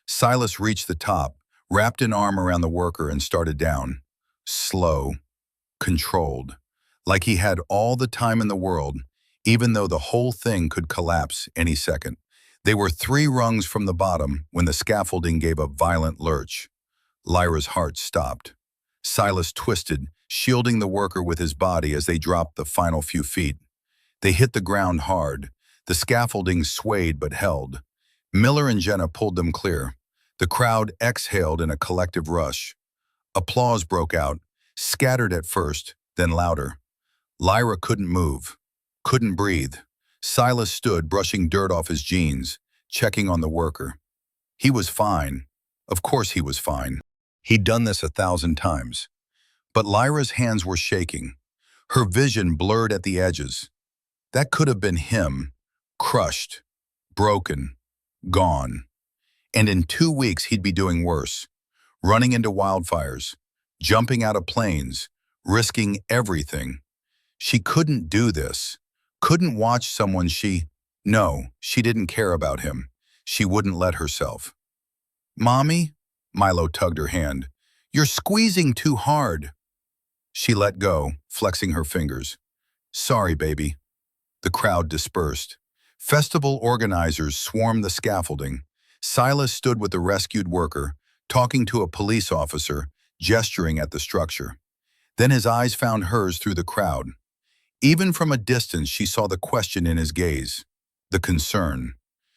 Silas reached the top, wrapped an arm around the worker and started down. Slow, controlled, like he had all the time in the world, even though the whole thing could collapse any second. They were 3 rungs from the bottom when the scaffolding gave a violent lurch. Lyra's heart stopped. Silas twisted, shielding the worker with his body as they dropped the final few feet. They hit the ground hard. The scaffolding swayed but held. Miller and Jenna pulled them clear. The crowd exhaled in a collective rush. Applause broke out, scattered at first, then louder. Lyra couldn't move, couldn't breathe. Silas stood, brushing dirt off his jeans, checking on the worker. He was fine. Of course he was fine. He'd done this 1,000 times. But Lyra's hands were shaking. Her vision blurred at the edges. That could have been him, crushed, broken, gone. And in 2 weeks he'd be doing worse, running into wildfires, jumping out of planes, risking everything. She couldn't do this, couldn't watch someone No, she didn't care about him. She wouldn't let herself. "Mommy?" Milo tugged her hand. "You're squeezing too hard." She let go, flexing her fingers. "Sorry, baby." The crowd dispersed. Festival organizers swarmed the scaffolding. Silas stood with the rescued worker, talking to a police officer, gesturing at the structure. Then his eyes found hers through the crowd. Even from a distance, she saw the question in his gaze, the concern.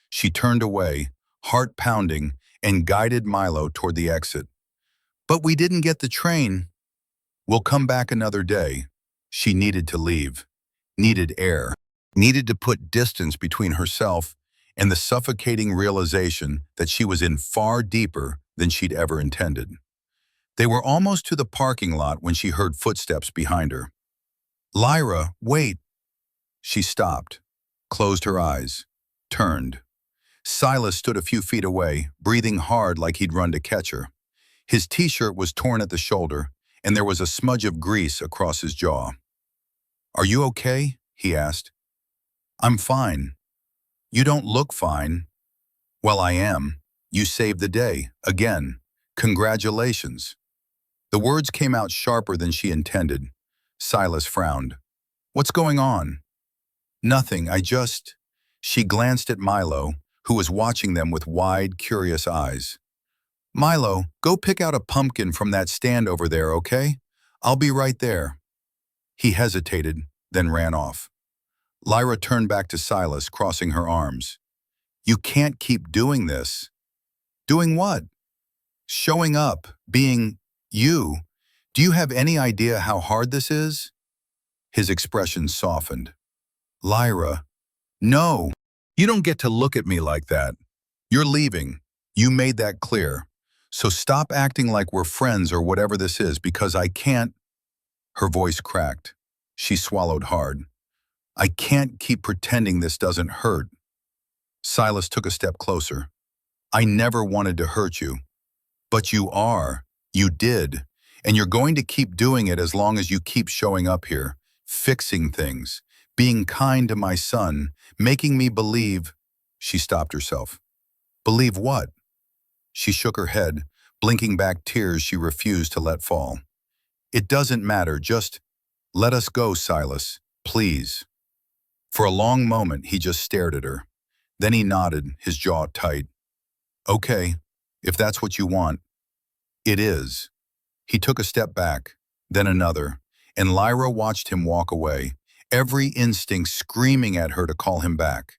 She turned away, heart pounding, and guided Milo toward the exit. "But we didn't get the train." "We'll come back another day." She needed to leave, needed air, needed to put distance between herself and the suffocating realization that she was in far deeper than she'd ever intended. They were almost to the parking lot when she heard footsteps behind her. "Lyra, wait." She stopped, closed her eyes, turned. Silas stood a few feet away, breathing hard like he'd run to catch her. His t-shirt was torn at the shoulder, and there was a smudge of grease across his jaw. "Are you okay?" he asked. "I'm fine." "You don't look fine." "Well, I am. You saved the day, again. Congratulations." The words came out sharper than she intended. Silas frowned. "What's going on?" "Nothing, She glanced at Milo, who was watching them with wide, curious eyes. "Milo, go pick out a pumpkin from that stand over there, okay? I'll be right there." He hesitated, then ran off. Lyra turned back to Silas, crossing her arms. "You can't keep doing this." "Doing what?" "Showing up, being you. Do you have any idea how hard this is?" His expression softened. "Lyra, no. You don't get to look at me like that. You're leaving. You made that clear. So stop acting like we're friends or whatever this is, because I can't." Her voice cracked. She swallowed hard. "I can't keep pretending this doesn't hurt." Silas took a step closer. "I never wanted to hurt you. But you are. You did. And you're going to keep doing it as long as you keep showing up here, fixing things, being kind to my son, making me believe." She stopped herself. "Believe what?" She shook her head, blinking back tears she refused to let fall. "It doesn't matter, just let us go, Silas, please." For a long moment, he just stared at her. Then he nodded, his jaw tight. "Okay, if that's what you want." "It is." He took a step back, then another, and Lyra watched him walk away, every instinct screaming at her to call him back.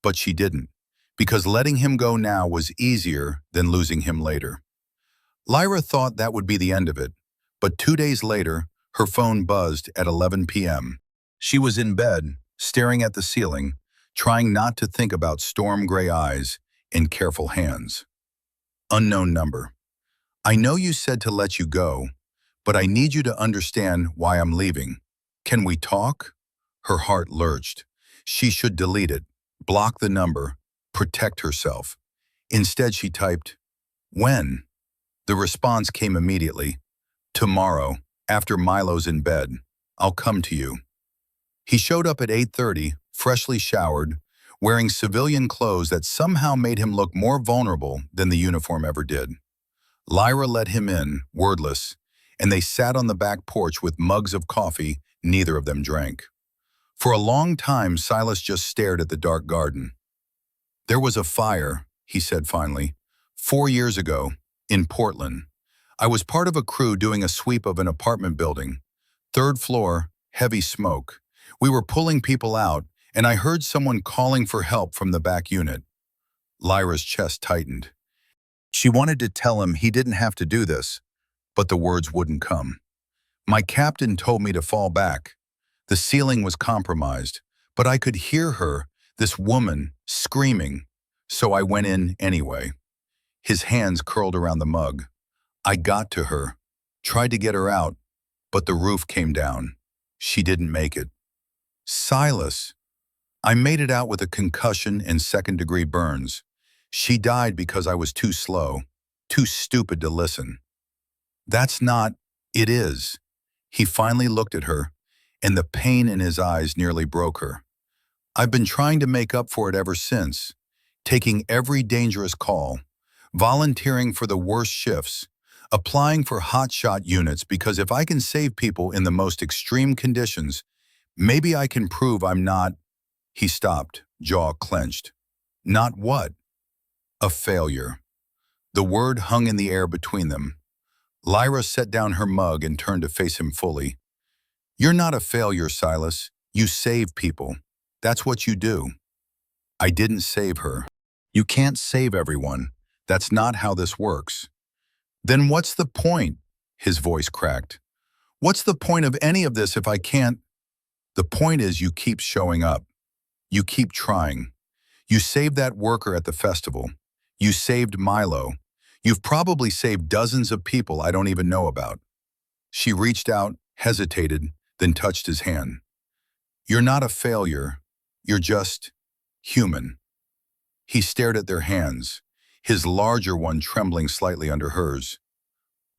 But she didn't, because letting him go now was easier than losing him later. Lyra thought that would be the end of it, but 2 days later, Her phone buzzed at 11 p.m. She was in bed, staring at the ceiling, trying not to think about storm gray eyes and careful hands. Unknown number. I know you said to let you go, but I need you to understand why I'm leaving. Can we talk? Her heart lurched. She should delete it, block the number, protect herself. Instead, she typed, "When?" The response came immediately. "Tomorrow, after Milo's in bed. I'll come to you." He showed up at 8:30, freshly showered, wearing civilian clothes that somehow made him look more vulnerable than the uniform ever did. Lyra let him in, wordless, and they sat on the back porch with mugs of coffee neither of them drank. For a long time, Silas just stared at the dark garden. "There was a fire," he said finally, 4 years ago, in Portland. I was part of a crew doing a sweep of an apartment building. Third floor, heavy smoke. We were pulling people out, and I heard someone calling for help from the back unit." Lyra's chest tightened. She wanted to tell him he didn't have to do this, but the words wouldn't come. "My captain told me to fall back. The ceiling was compromised, but I could hear her, this woman, screaming, so I went in anyway." His hands curled around the mug. "I got to her, tried to get her out, but the roof came down. She didn't make it." "Silas, I made it out with a concussion and second-degree burns. She died because I was too slow, too stupid to listen." "That's not, it is." He finally looked at her, and the pain in his eyes nearly broke her. "I've been trying to make up for it ever since, taking every dangerous call, volunteering for the worst shifts, applying for hotshot units because if I can save people in the most extreme conditions, maybe I can prove I'm not—" He stopped, jaw clenched. "Not what?" "A failure." The word hung in the air between them. Lyra set down her mug and turned to face him fully. "You're not a failure, Silas. You save people. That's what you do." "I didn't save her." "You can't save everyone. That's not how this works." "Then what's the point?" His voice cracked. "What's the point of any of this if I can't—" "The point is you keep showing up. You keep trying. You saved that worker at the festival. You saved Milo. You've probably saved dozens of people I don't even know about." She reached out, hesitated, then touched his hand. "You're not a failure. You're just human." He stared at their hands, his larger one trembling slightly under hers.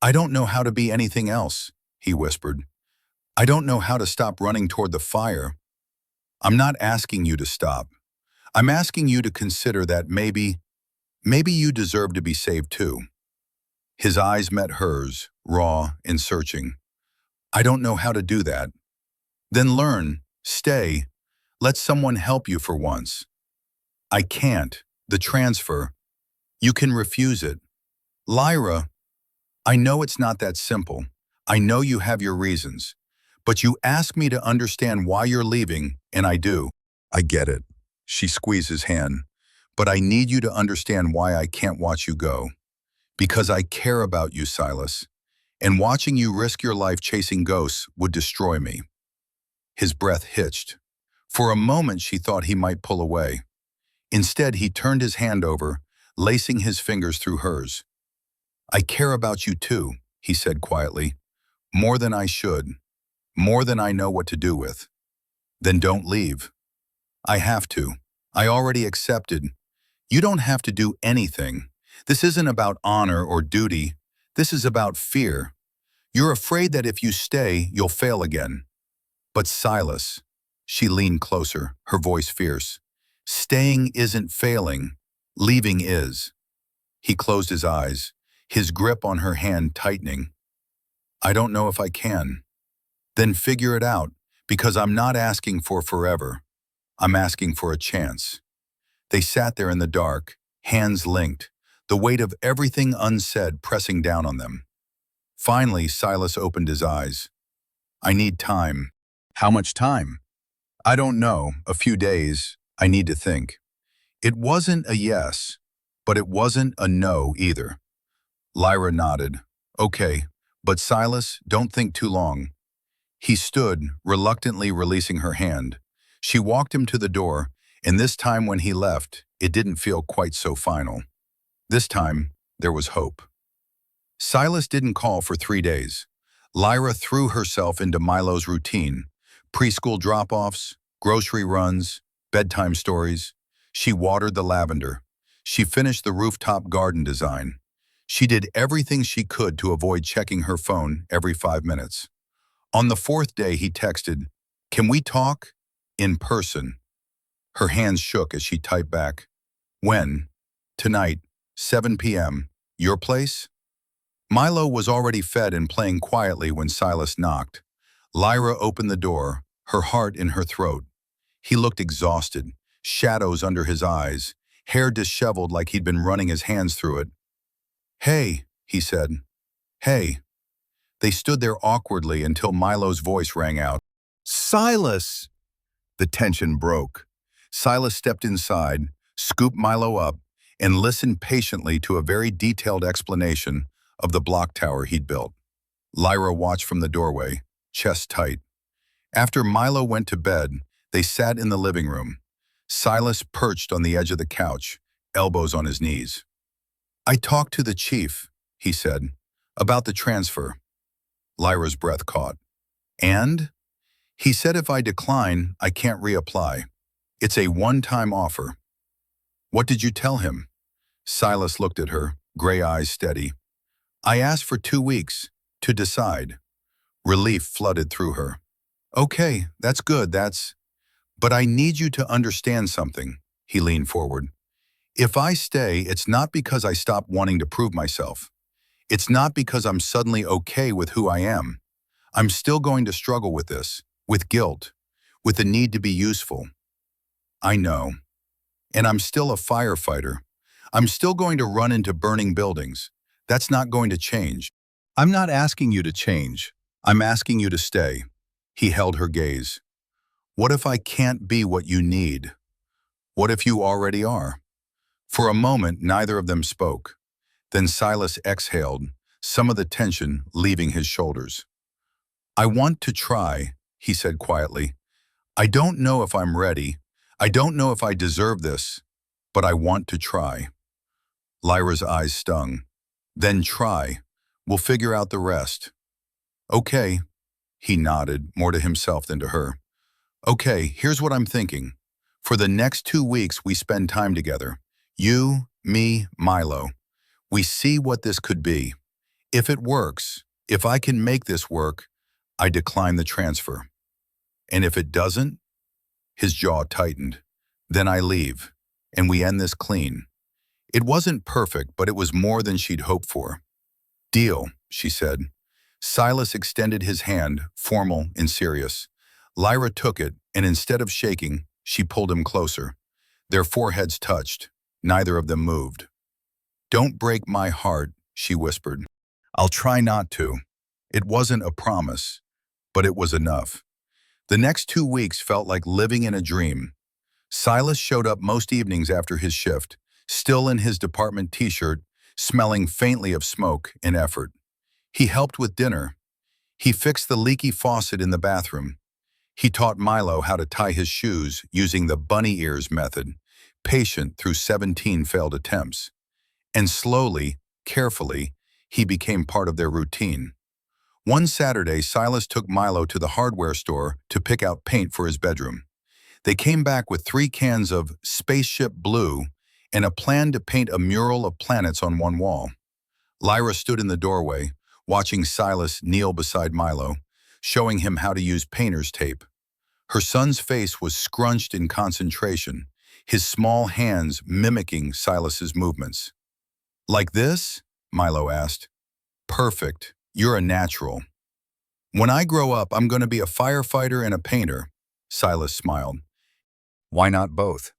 "I don't know how to be anything else," he whispered. "I don't know how to stop running toward the fire." "I'm not asking you to stop. I'm asking you to consider that maybe you deserve to be saved too." His eyes met hers, raw and searching. "I don't know how to do that." "Then learn. Stay. Let someone help you for once." "I can't. The transfer. You can refuse it." "Lyra, I know it's not that simple. I know you have your reasons. But you ask me to understand why you're leaving, and I do." "I get it." She squeezed his hand. "But I need you to understand why I can't watch you go. Because I care about you, Silas. And watching you risk your life chasing ghosts would destroy me." His breath hitched. For a moment she thought he might pull away. Instead, he turned his hand over, lacing his fingers through hers. "I care about you too," he said quietly. "More than I should. More than I know what to do with." "Then don't leave." "I have to. I already accepted." "You don't have to do anything. This isn't about honor or duty. This is about fear. You're afraid that if you stay, you'll fail again." "But Silas," she leaned closer, her voice fierce, "staying isn't failing. Leaving is." He closed his eyes, his grip on her hand tightening. "I don't know if I can." "Then figure it out, because I'm not asking for forever. I'm asking for a chance." They sat there in the dark, hands linked, the weight of everything unsaid pressing down on them. Finally, Silas opened his eyes. "I need time." "How much time?" "I don't know, a few days. I need to think." It wasn't a yes, but it wasn't a no either. Lyra nodded. "Okay, but Silas, don't think too long. He stood, reluctantly releasing her hand. She walked him to the door, and this time when he left, it didn't feel quite so final. This time, there was hope. Silas didn't call for 3 days. Lyra threw herself into Milo's routine. Preschool drop-offs, grocery runs, bedtime stories. She watered the lavender. She finished the rooftop garden design. She did everything she could to avoid checking her phone every 5 minutes. On the fourth day, he texted, "Can we talk? In person." Her hands shook as she typed back, "When? Tonight, 7 p.m. Your place?" Milo was already fed and playing quietly when Silas knocked. Lyra opened the door, her heart in her throat. He looked exhausted, shadows under his eyes, hair disheveled like he'd been running his hands through it. "Hey," he said. "Hey." They stood there awkwardly until Milo's voice rang out. "Silas!" The tension broke. Silas stepped inside, scooped Milo up, and listened patiently to a very detailed explanation of the block tower he'd built. Lyra watched from the doorway, chest tight. After Milo went to bed, they sat in the living room. Silas perched on the edge of the couch, elbows on his knees. "I talked to the chief," he said, "about the transfer." Lyra's breath caught. "And?" "He said if I decline, I can't reapply. It's a one-time offer." "What did you tell him?" Silas looked at her, gray eyes steady. "I asked for 2 weeks, to decide." Relief flooded through her. "Okay, that's good, But I need you to understand something," he leaned forward. "If I stay, it's not because I stop wanting to prove myself. It's not because I'm suddenly okay with who I am. I'm still going to struggle with this, with guilt, with the need to be useful. I know. And I'm still a firefighter. I'm still going to run into burning buildings. That's not going to change." "I'm not asking you to change. I'm asking you to stay." He held her gaze. "What if I can't be what you need? What if you already are?" For a moment, neither of them spoke. Then Silas exhaled, some of the tension leaving his shoulders. "I want to try," he said quietly. "I don't know if I'm ready. I don't know if I deserve this, but I want to try." Lyra's eyes stung. "Then try. We'll figure out the rest." "Okay." He nodded, more to himself than to her. "Okay, here's what I'm thinking. For the next 2 weeks, we spend time together. You, me, Milo. We see what this could be. If it works, if I can make this work, I decline the transfer. And if it doesn't," his jaw tightened, "then I leave, and we end this clean." It wasn't perfect, but it was more than she'd hoped for. "Deal," she said. Silas extended his hand, formal and serious. Lyra took it, and instead of shaking, she pulled him closer. Their foreheads touched. Neither of them moved. "Don't break my heart," she whispered. "I'll try not to." It wasn't a promise, but it was enough. The next 2 weeks felt like living in a dream. Silas showed up most evenings after his shift, still in his department t-shirt, smelling faintly of smoke and effort. He helped with dinner. He fixed the leaky faucet in the bathroom. He taught Milo how to tie his shoes using the bunny ears method, patient through 17 failed attempts. And slowly, carefully, he became part of their routine. One Saturday, Silas took Milo to the hardware store to pick out paint for his bedroom. They came back with 3 cans of spaceship blue and a plan to paint a mural of planets on one wall. Lyra stood in the doorway, watching Silas kneel beside Milo, showing him how to use painter's tape. Her son's face was scrunched in concentration, his small hands mimicking Silas's movements. "Like this?" Milo asked. "Perfect. You're a natural." "When I grow up, I'm going to be a firefighter and a painter," Silas smiled. "Why not both?"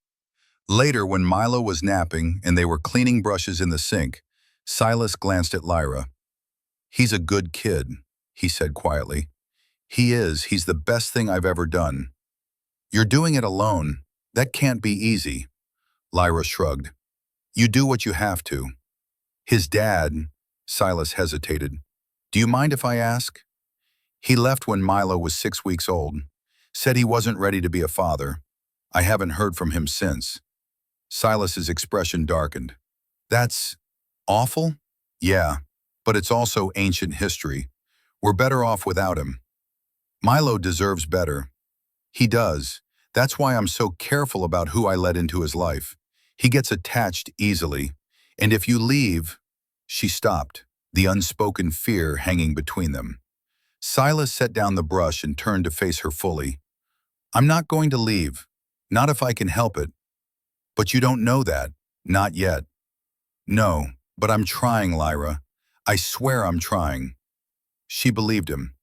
Later, when Milo was napping and they were cleaning brushes in the sink, Silas glanced at Lyra. "He's a good kid," he said quietly. He's the best thing I've ever done." "You're doing it alone. That can't be easy." Lyra shrugged. "You do what you have to." "His dad," Silas hesitated. "Do you mind if I ask?" He left when Milo was 6 weeks old. Said he wasn't ready to be a father. I haven't heard from him since. Silas's expression darkened. That's awful? Yeah, but it's also ancient history. We're better off without him. Milo deserves better. He does. That's why I'm so careful about who I let into his life. He gets attached easily. And if you leave... She stopped, the unspoken fear hanging between them. Silas set down the brush and turned to face her fully. I'm not going to leave. Not if I can help it. But you don't know that. Not yet. No, but I'm trying, Lyra. I swear I'm trying. She believed him.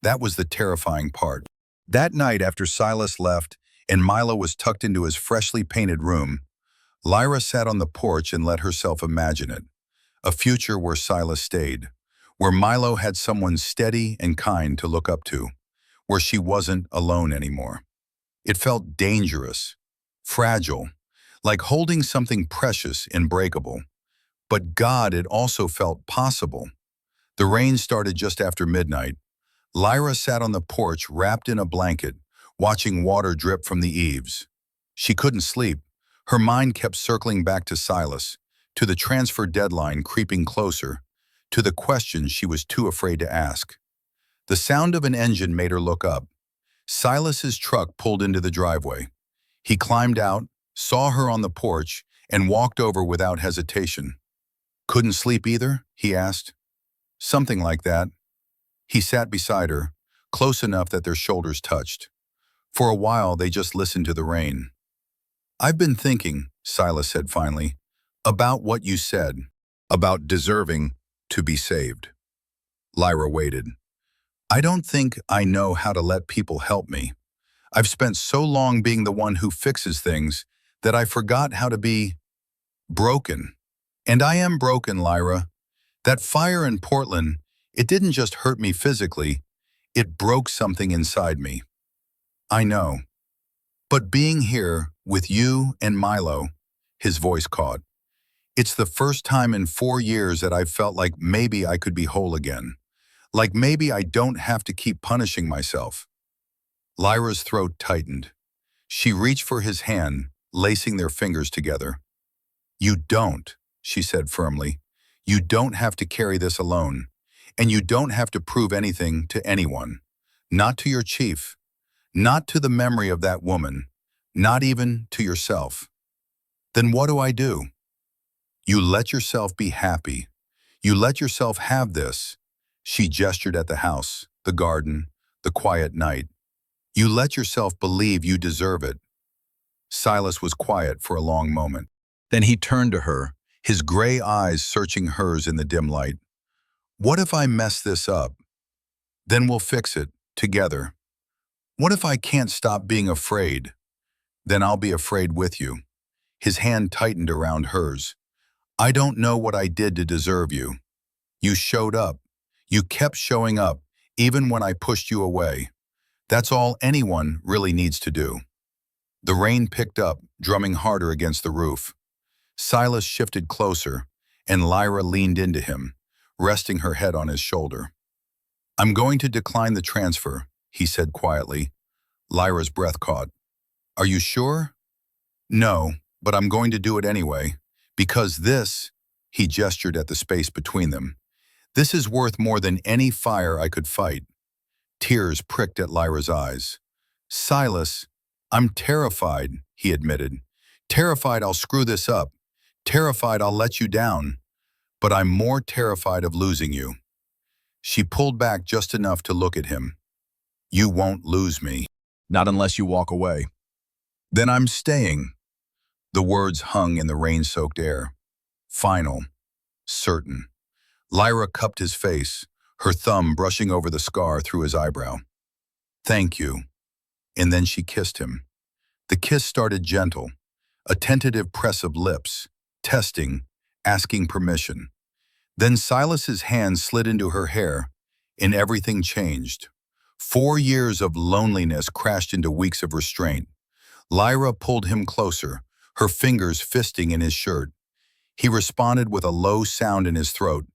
That was the terrifying part. That night after Silas left and Milo was tucked into his freshly painted room, Lyra sat on the porch and let herself imagine it. A future where Silas stayed, where Milo had someone steady and kind to look up to, where she wasn't alone anymore. It felt dangerous, fragile, like holding something precious and breakable. But God, it also felt possible. The rain started just after midnight. Lyra sat on the porch wrapped in a blanket, watching water drip from the eaves. She couldn't sleep. Her mind kept circling back to Silas, to the transfer deadline creeping closer, to the questions she was too afraid to ask. The sound of an engine made her look up. Silas's truck pulled into the driveway. He climbed out, saw her on the porch, and walked over without hesitation. Couldn't sleep either? He asked. Something like that. He sat beside her, close enough that their shoulders touched. For a while, they just listened to the rain. I've been thinking, Silas said finally, about what you said, about deserving to be saved. Lyra waited. I don't think I know how to let people help me. I've spent so long being the one who fixes things that I forgot how to be broken. And I am broken, Lyra. That fire in Portland, it didn't just hurt me physically, it broke something inside me. I know. But being here with you and Milo, his voice caught. It's the first time in 4 years that I've felt like maybe I could be whole again. Like maybe I don't have to keep punishing myself. Lyra's throat tightened. She reached for his hand, lacing their fingers together. You don't, she said firmly. You don't have to carry this alone. And you don't have to prove anything to anyone. Not to your chief. Not to the memory of that woman. Not even to yourself. Then what do I do? You let yourself be happy. You let yourself have this. She gestured at the house, the garden, the quiet night. You let yourself believe you deserve it. Silas was quiet for a long moment. Then he turned to her, his gray eyes searching hers in the dim light. What if I mess this up? Then we'll fix it, together. What if I can't stop being afraid? Then I'll be afraid with you. His hand tightened around hers. I don't know what I did to deserve you. You showed up. You kept showing up, even when I pushed you away. That's all anyone really needs to do. The rain picked up, drumming harder against the roof. Silas shifted closer, and Lyra leaned into him, resting her head on his shoulder. I'm going to decline the transfer, he said quietly. Lyra's breath caught. Are you sure? No, but I'm going to do it anyway. Because this, he gestured at the space between them, this is worth more than any fire I could fight. Tears pricked at Lyra's eyes. Silas, I'm terrified, he admitted. Terrified I'll screw this up. Terrified I'll let you down. But I'm more terrified of losing you. She pulled back just enough to look at him. You won't lose me. Not unless you walk away. Then I'm staying. The words hung in the rain-soaked air. Final. Certain. Lyra cupped his face, her thumb brushing over the scar through his eyebrow. Thank you. And then she kissed him. The kiss started gentle, a tentative press of lips, testing, asking permission. Then Silas's hand slid into her hair, and everything changed. 4 years of loneliness crashed into weeks of restraint. Lyra pulled him closer, her fingers fisting in his shirt. He responded with a low sound in his throat,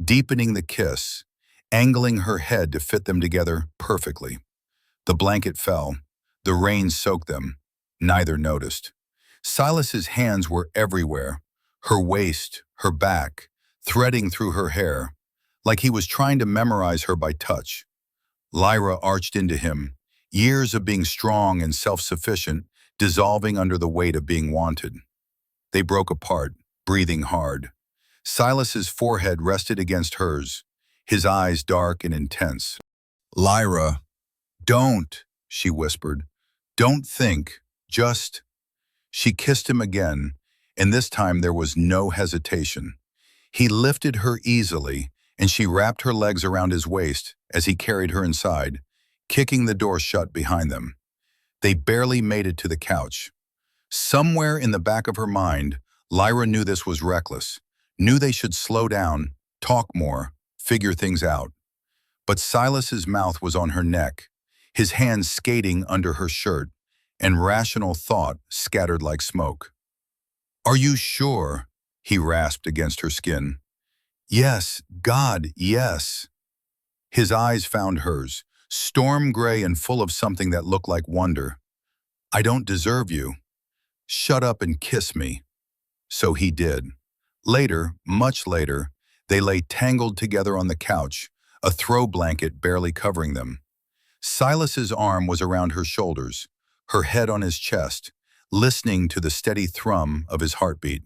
deepening the kiss, angling her head to fit them together perfectly. The blanket fell. The rain soaked them. Neither noticed. Silas's hands were everywhere, her waist, her back, threading through her hair, like he was trying to memorize her by touch. Lyra arched into him, years of being strong and self-sufficient, dissolving under the weight of being wanted. They broke apart, breathing hard. Silas's forehead rested against hers, his eyes dark and intense. "Lyra, don't," she whispered. "Don't think, just—" She kissed him again, and this time there was no hesitation. He lifted her easily, and she wrapped her legs around his waist as he carried her inside, kicking the door shut behind them. They barely made it to the couch. Somewhere in the back of her mind, Lyra knew this was reckless, knew they should slow down, talk more, figure things out. But Silas's mouth was on her neck, his hands skating under her shirt, and rational thought scattered like smoke. "Are you sure?" he rasped against her skin. "Yes, God, yes." His eyes found hers, storm gray and full of something that looked like wonder. "I don't deserve you. Shut up and kiss me." So he did. Later, much later, they lay tangled together on the couch, a throw blanket barely covering them. Silas's arm was around her shoulders, her head on his chest, listening to the steady thrum of his heartbeat.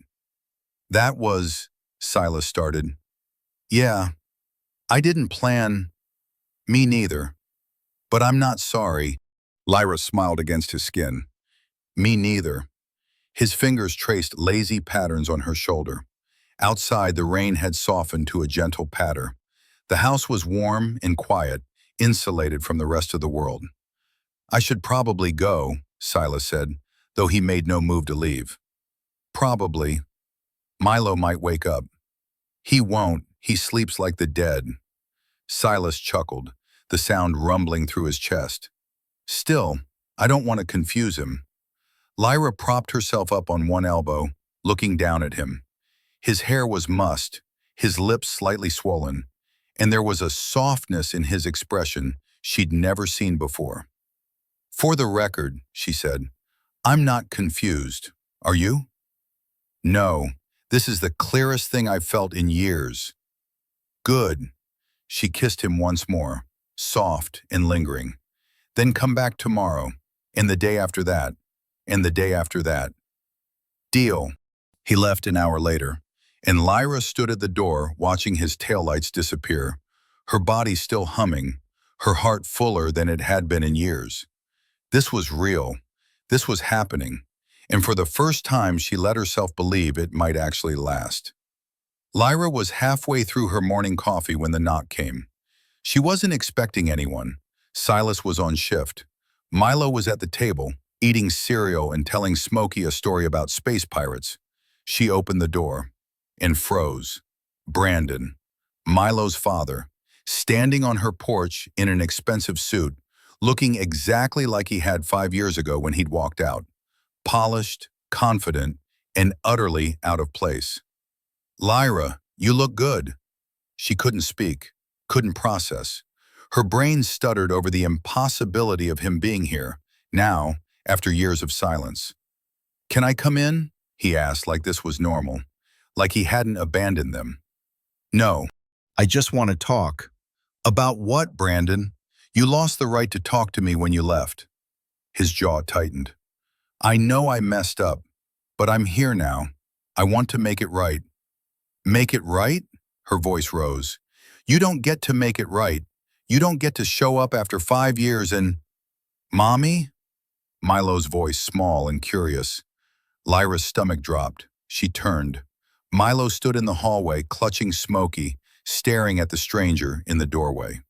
"That was," Silas started. "Yeah, I didn't plan—" "Me neither. But I'm not sorry." Lyra smiled against his skin. "Me neither." His fingers traced lazy patterns on her shoulder. Outside, the rain had softened to a gentle patter. The house was warm and quiet, insulated from the rest of the world. "I should probably go," Silas said, though he made no move to leave. "Probably. Milo might wake up." "He won't. He sleeps like the dead." Silas chuckled, the sound rumbling through his chest. "Still, I don't want to confuse him." Lyra propped herself up on one elbow, looking down at him. His hair was mussed, his lips slightly swollen, and there was a softness in his expression she'd never seen before. "For the record," she said, "I'm not confused. Are you?" "No, this is the clearest thing I've felt in years." "Good." She kissed him once more, soft and lingering. "Then come back tomorrow, and the day after that, and the day after that." "Deal." He left an hour later, and Lyra stood at the door watching his taillights disappear, her body still humming, her heart fuller than it had been in years. This was real. This was happening, and for the first time she let herself believe it might actually last. Lyra was halfway through her morning coffee when the knock came. She wasn't expecting anyone. Silas was on shift. Milo was at the table, eating cereal and telling Smokey a story about space pirates. She opened the door and froze. Brandon, Milo's father, standing on her porch in an expensive suit, looking exactly like he had 5 years ago when he'd walked out. Polished, confident, and utterly out of place. "Lyra, you look good." She couldn't speak, couldn't process. Her brain stuttered over the impossibility of him being here, now, after years of silence. "Can I come in?" he asked, like this was normal, like he hadn't abandoned them. "No, I just want to talk." "About what, Brandon? You lost the right to talk to me when you left." His jaw tightened. "I know I messed up, but I'm here now. I want to make it right." "Make it right?" Her voice rose. "You don't get to make it right. You don't get to show up after 5 years and—" "Mommy?" Milo's voice small and curious. Lyra's stomach dropped. She turned. Milo stood in the hallway, clutching Smokey, staring at the stranger in the doorway.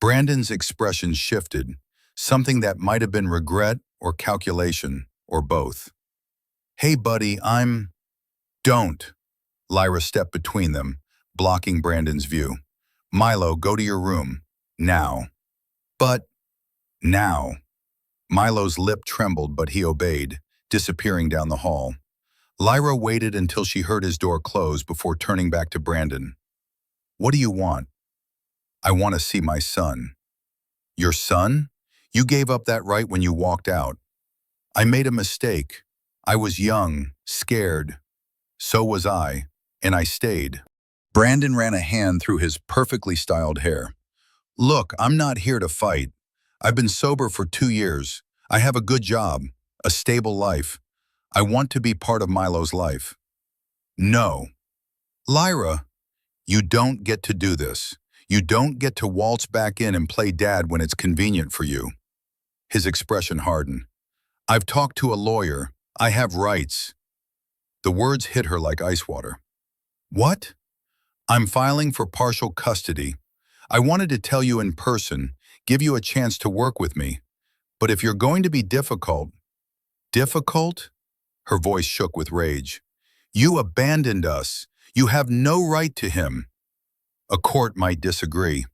Brandon's expression shifted, something that might have been regret or calculation, or both. "Hey, buddy, I'm—" "Don't." Lyra stepped between them, blocking Brandon's view. "Milo, go to your room. Now." "But—" "Now." Milo's lip trembled, but he obeyed, disappearing down the hall. Lyra waited until she heard his door close before turning back to Brandon. "What do you want?" I want to see my son. Your son? You gave up that right when you walked out. I made a mistake. I was young, scared. So was I, and I stayed. Brandon ran a hand through his perfectly styled hair. Look, I'm not here to fight. I've been sober for 2 years. I have a good job, a stable life. I want to be part of Milo's life. No. Lyra, you don't get to do this. You don't get to waltz back in and play dad when it's convenient for you. His expression hardened. I've talked to a lawyer. I have rights. The words hit her like ice water. What? I'm filing for partial custody. I wanted to tell you in person, give you a chance to work with me. But if you're going to be difficult... Difficult? Her voice shook with rage. You abandoned us. You have no right to him. A court might disagree.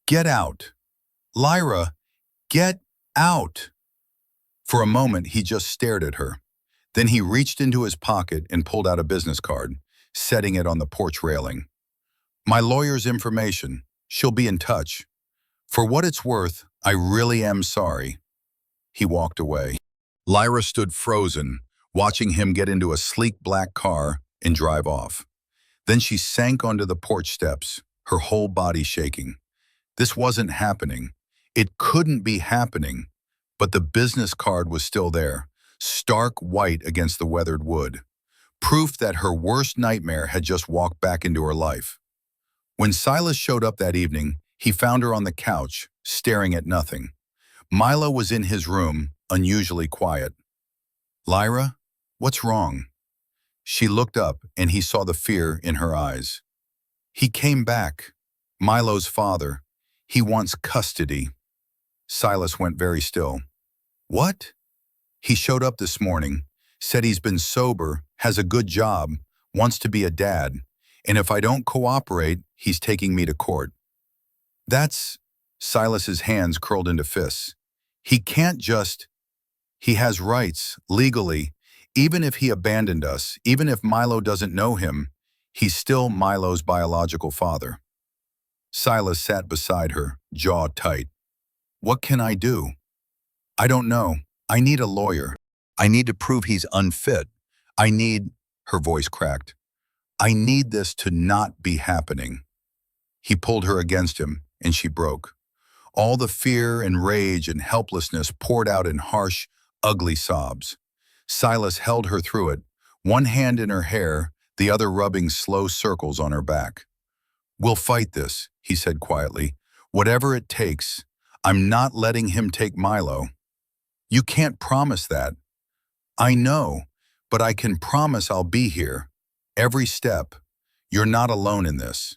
Get out. Lyra, get out. For a moment, he just stared at her. Then he reached into his pocket and pulled out a business card, setting it on the porch railing. My lawyer's information. She'll be in touch. For what it's worth, I really am sorry. He walked away. Lyra stood frozen, watching him get into a sleek black car and drive off. Then she sank onto the porch steps, her whole body shaking. This wasn't happening. It couldn't be happening. But the business card was still there, stark white against the weathered wood. Proof that her worst nightmare had just walked back into her life. When Silas showed up that evening, he found her on the couch, staring at nothing. Milo was in his room, unusually quiet. Lyra, what's wrong? She looked up and he saw the fear in her eyes. He came back. Milo's father. He wants custody. Silas went very still. What? He showed up this morning, said he's been sober, has a good job, wants to be a dad, and if I don't cooperate, he's taking me to court. That's... Silas's hands curled into fists. He can't just... He has rights, legally. Even if he abandoned us, even if Milo doesn't know him, he's still Milo's biological father. Silas sat beside her, jaw tight. What can I do? I don't know. I need a lawyer. I need to prove he's unfit. I need... Her voice cracked. I need this to not be happening. He pulled her against him, and she broke. All the fear and rage and helplessness poured out in harsh, ugly sobs. Silas held her through it, one hand in her hair, the other rubbing slow circles on her back. We'll fight this, he said quietly. Whatever it takes. I'm not letting him take Milo. You can't promise that. I know, but I can promise I'll be here. Every step. You're not alone in this.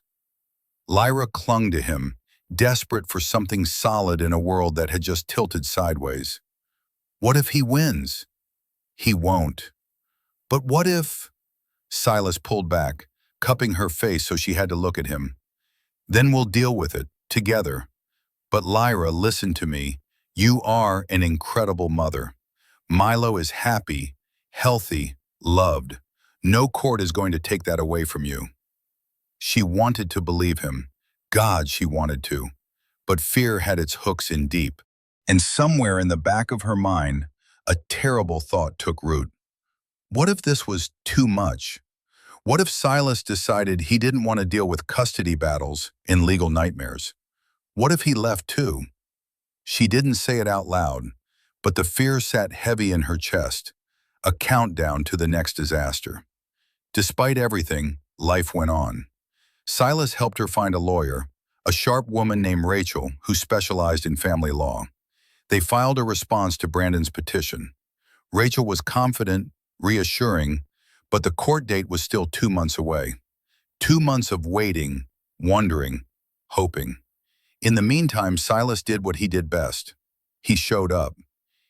Lyra clung to him, desperate for something solid in a world that had just tilted sideways. What if he wins? He won't. But what if... Silas pulled back, cupping her face so she had to look at him. Then we'll deal with it, together. But Lyra, listen to me. You are an incredible mother. Milo is happy, healthy, loved. No court is going to take that away from you. She wanted to believe him. God, she wanted to. But fear had its hooks in deep. And somewhere in the back of her mind, a terrible thought took root. What if this was too much? What if Silas decided he didn't want to deal with custody battles and legal nightmares? What if he left too? She didn't say it out loud, but the fear sat heavy in her chest, a countdown to the next disaster. Despite everything, life went on. Silas helped her find a lawyer, a sharp woman named Rachel who specialized in family law. They filed a response to Brandon's petition. Rachel was confident, reassuring, but the court date was still 2 months away. 2 months of waiting, wondering, hoping. In the meantime, Silas did what he did best. He showed up.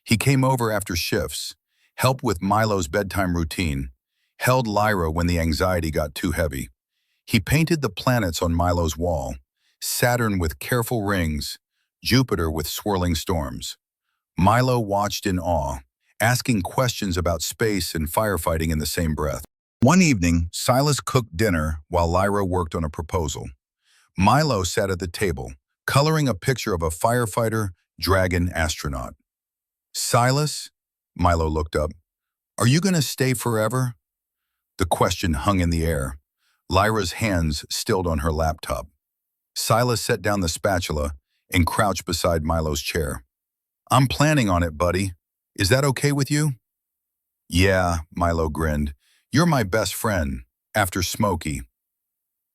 He came over after shifts, helped with Milo's bedtime routine, held Lyra when the anxiety got too heavy. He painted the planets on Milo's wall, Saturn with careful rings, Jupiter with swirling storms. Milo watched in awe, asking questions about space and firefighting in the same breath. One evening, Silas cooked dinner while Lyra worked on a proposal. Milo sat at the table, coloring a picture of a firefighter, dragon astronaut. Silas? Milo looked up. Are you going to stay forever? The question hung in the air. Lyra's hands stilled on her laptop. Silas set down the spatula and crouched beside Milo's chair. I'm planning on it, buddy. Is that okay with you? Yeah, Milo grinned. You're my best friend, after Smokey.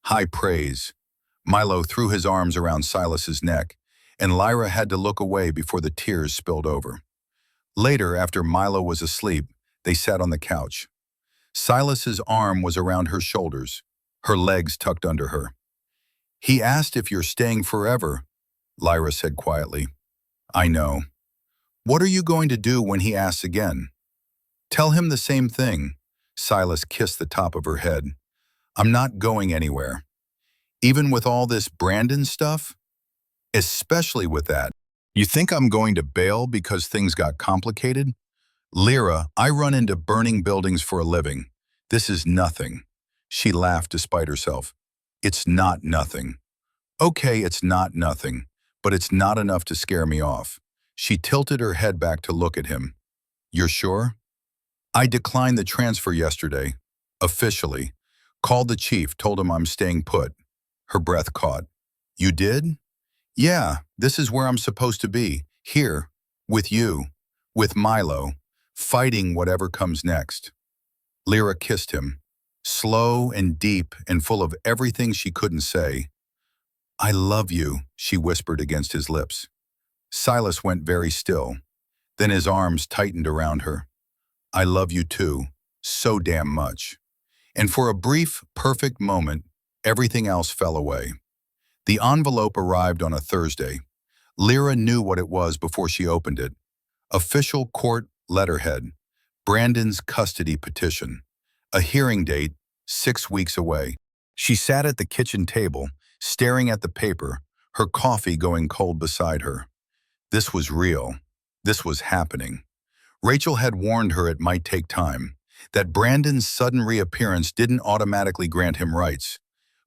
High praise. Milo threw his arms around Silas's neck, and Lyra had to look away before the tears spilled over. Later, after Milo was asleep, they sat on the couch. Silas's arm was around her shoulders, her legs tucked under her. He asked if you're staying forever, Lyra said quietly. I know. What are you going to do when he asks again? Tell him the same thing. Silas kissed the top of her head. I'm not going anywhere. Even with all this Brandon stuff? Especially with that. You think I'm going to bail because things got complicated? Lyra, I run into burning buildings for a living. This is nothing. She laughed despite herself. It's not nothing. Okay, it's not nothing, but it's not enough to scare me off. She tilted her head back to look at him. You're sure? I declined the transfer yesterday. Officially. Called the chief, told him I'm staying put. Her breath caught. You did? Yeah, this is where I'm supposed to be. Here. With you. With Milo. Fighting whatever comes next. Lyra kissed him. Slow and deep and full of everything she couldn't say. I love you, she whispered against his lips. Silas went very still. Then his arms tightened around her. I love you too, so damn much. And for a brief, perfect moment, everything else fell away. The envelope arrived on a Thursday. Lyra knew what it was before she opened it. Official court letterhead. Brandon's custody petition. A hearing date, 6 weeks away. She sat at the kitchen table, staring at the paper, her coffee going cold beside her. This was real. This was happening. Rachel had warned her it might take time, that Brandon's sudden reappearance didn't automatically grant him rights.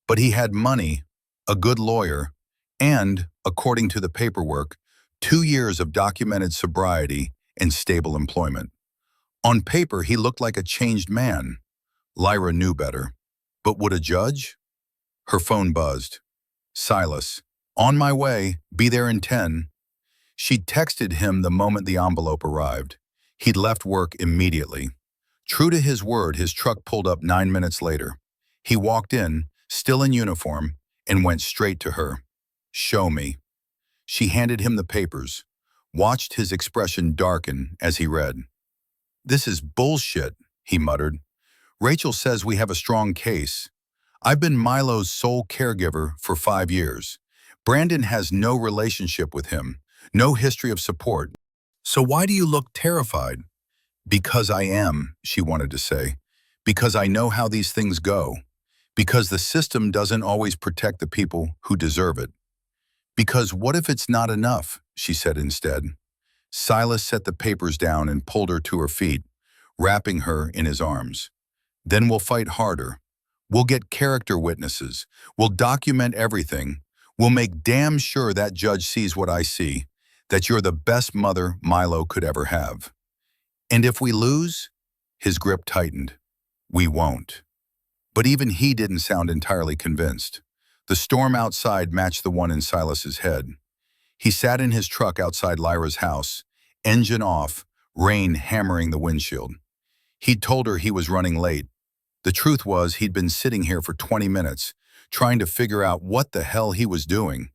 But he had money, a good lawyer, and, according to the paperwork, 2 years of documented sobriety and stable employment. On paper, he looked like a changed man. Lyra knew better. But would a judge? Her phone buzzed. Silas. On my way. Be there in 10. She'd texted him the moment the envelope arrived. He'd left work immediately. True to his word, his truck pulled up 9 minutes later. He walked in, still in uniform, and went straight to her. Show me. She handed him the papers, watched his expression darken as he read. This is bullshit, he muttered. Rachel says we have a strong case. I've been Milo's sole caregiver for 5 years. Brandon has no relationship with him, no history of support. So why do you look terrified? Because I am, she wanted to say. Because I know how these things go. Because the system doesn't always protect the people who deserve it. Because what if it's not enough, she said instead. Silas set the papers down and pulled her to her feet, wrapping her in his arms. Then we'll fight harder. We'll get character witnesses. We'll document everything. We'll make damn sure that judge sees what I see, that you're the best mother Milo could ever have. And if we lose, his grip tightened. We won't. But even he didn't sound entirely convinced. The storm outside matched the one in Silas's head. He sat in his truck outside Lyra's house, engine off, rain hammering the windshield. He'd told her he was running late. The truth was he'd been sitting here for 20 minutes, trying to figure out what the hell he was doing.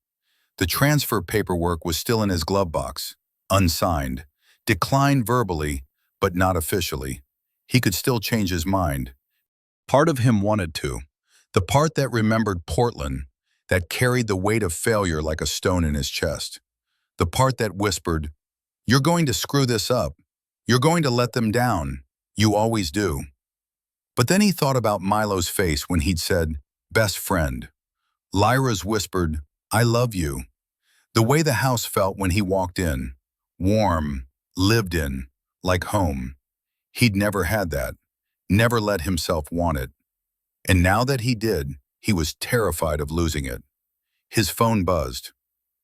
The transfer paperwork was still in his glove box, unsigned, declined verbally, but not officially. He could still change his mind. Part of him wanted to. The part that remembered Portland, that carried the weight of failure like a stone in his chest. The part that whispered, "You're going to screw this up. You're going to let them down. You always do." But then he thought about Milo's face when he'd said, "Best friend." Lyra's whispered, "I love you." The way the house felt when he walked in, warm, lived in, like home. He'd never had that, never let himself want it. And now that he did, he was terrified of losing it. His phone buzzed.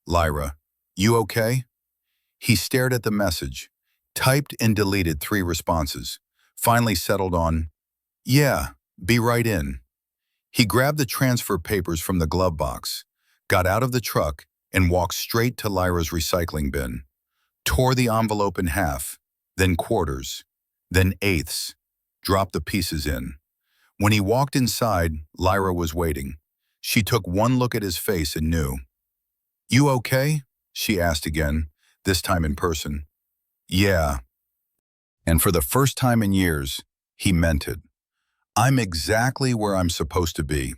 Lyra, you okay? He stared at the message, typed and deleted 3 responses, finally settled on, yeah, be right in. He grabbed the transfer papers from the glove box, got out of the truck, and walked straight to Lyra's recycling bin, tore the envelope in half, then quarters, then eighths, dropped the pieces in. When he walked inside, Lyra was waiting. She took one look at his face and knew. You okay? She asked again, this time in person. Yeah. And for the first time in years, he meant it. I'm exactly where I'm supposed to be.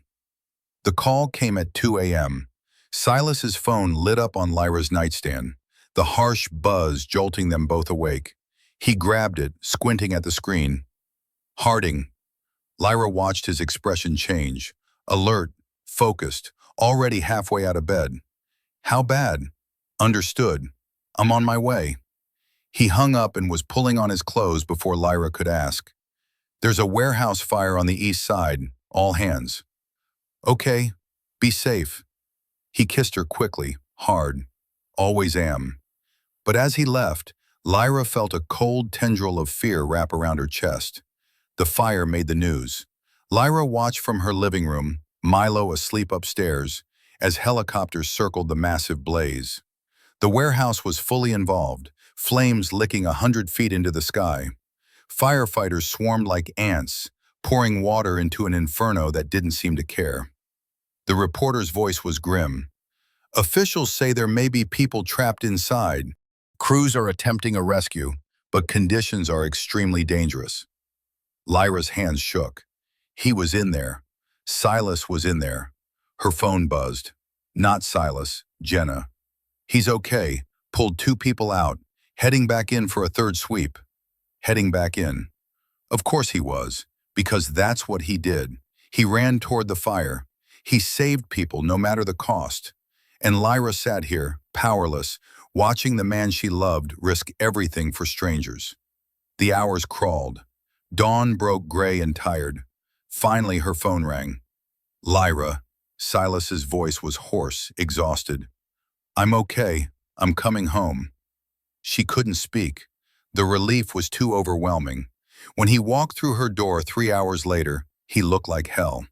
The call came at 2 a.m. Silas's phone lit up on Lyra's nightstand, the harsh buzz jolting them both awake. He grabbed it, squinting at the screen. Harding. Lyra watched his expression change. Alert, focused, already halfway out of bed. How bad? Understood. I'm on my way. He hung up and was pulling on his clothes before Lyra could ask. There's a warehouse fire on the east side. All hands. Okay, be safe. He kissed her quickly, hard. Always am. But as he left, Lyra felt a cold tendril of fear wrap around her chest. The fire made the news. Lyra watched from her living room, Milo asleep upstairs, as helicopters circled the massive blaze. The warehouse was fully involved, flames licking 100 feet into the sky. Firefighters swarmed like ants, pouring water into an inferno that didn't seem to care. The reporter's voice was grim. Officials say there may be people trapped inside. Crews are attempting a rescue, but conditions are extremely dangerous. Lyra's hands shook. He was in there. Silas was in there. Her phone buzzed. Not Silas, Jenna. He's okay. Pulled 2 people out, heading back in for a 3rd sweep. Heading back in. Of course he was, because that's what he did. He ran toward the fire. He saved people no matter the cost. And Lyra sat here, powerless, watching the man she loved risk everything for strangers. The hours crawled. Dawn broke gray and tired. Finally her phone rang. Lyra. Silas's voice was hoarse, exhausted. I'm okay. I'm coming home. She couldn't speak. The relief was too overwhelming. When he walked through her door 3 hours later, he looked like hell.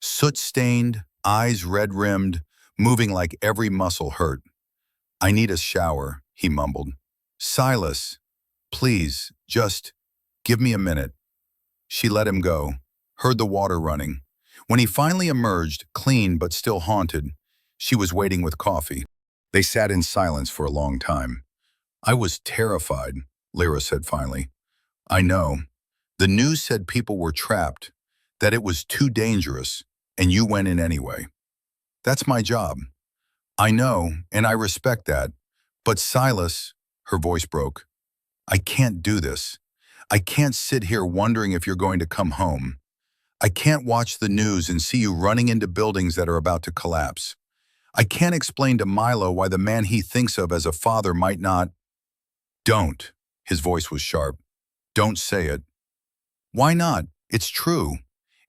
Soot-stained, eyes red-rimmed, moving like every muscle hurt. I need a shower, he mumbled. Silas, please, just give me a minute. She let him go, heard the water running. When he finally emerged, clean but still haunted, she was waiting with coffee. They sat in silence for a long time. I was terrified, Lyra said finally. I know. The news said people were trapped, that it was too dangerous, and you went in anyway. That's my job. I know, and I respect that. But Silas, her voice broke, I can't do this. I can't sit here wondering if you're going to come home. I can't watch the news and see you running into buildings that are about to collapse. I can't explain to Milo why the man he thinks of as a father might not. Don't. His voice was sharp. Don't say it. Why not? It's true.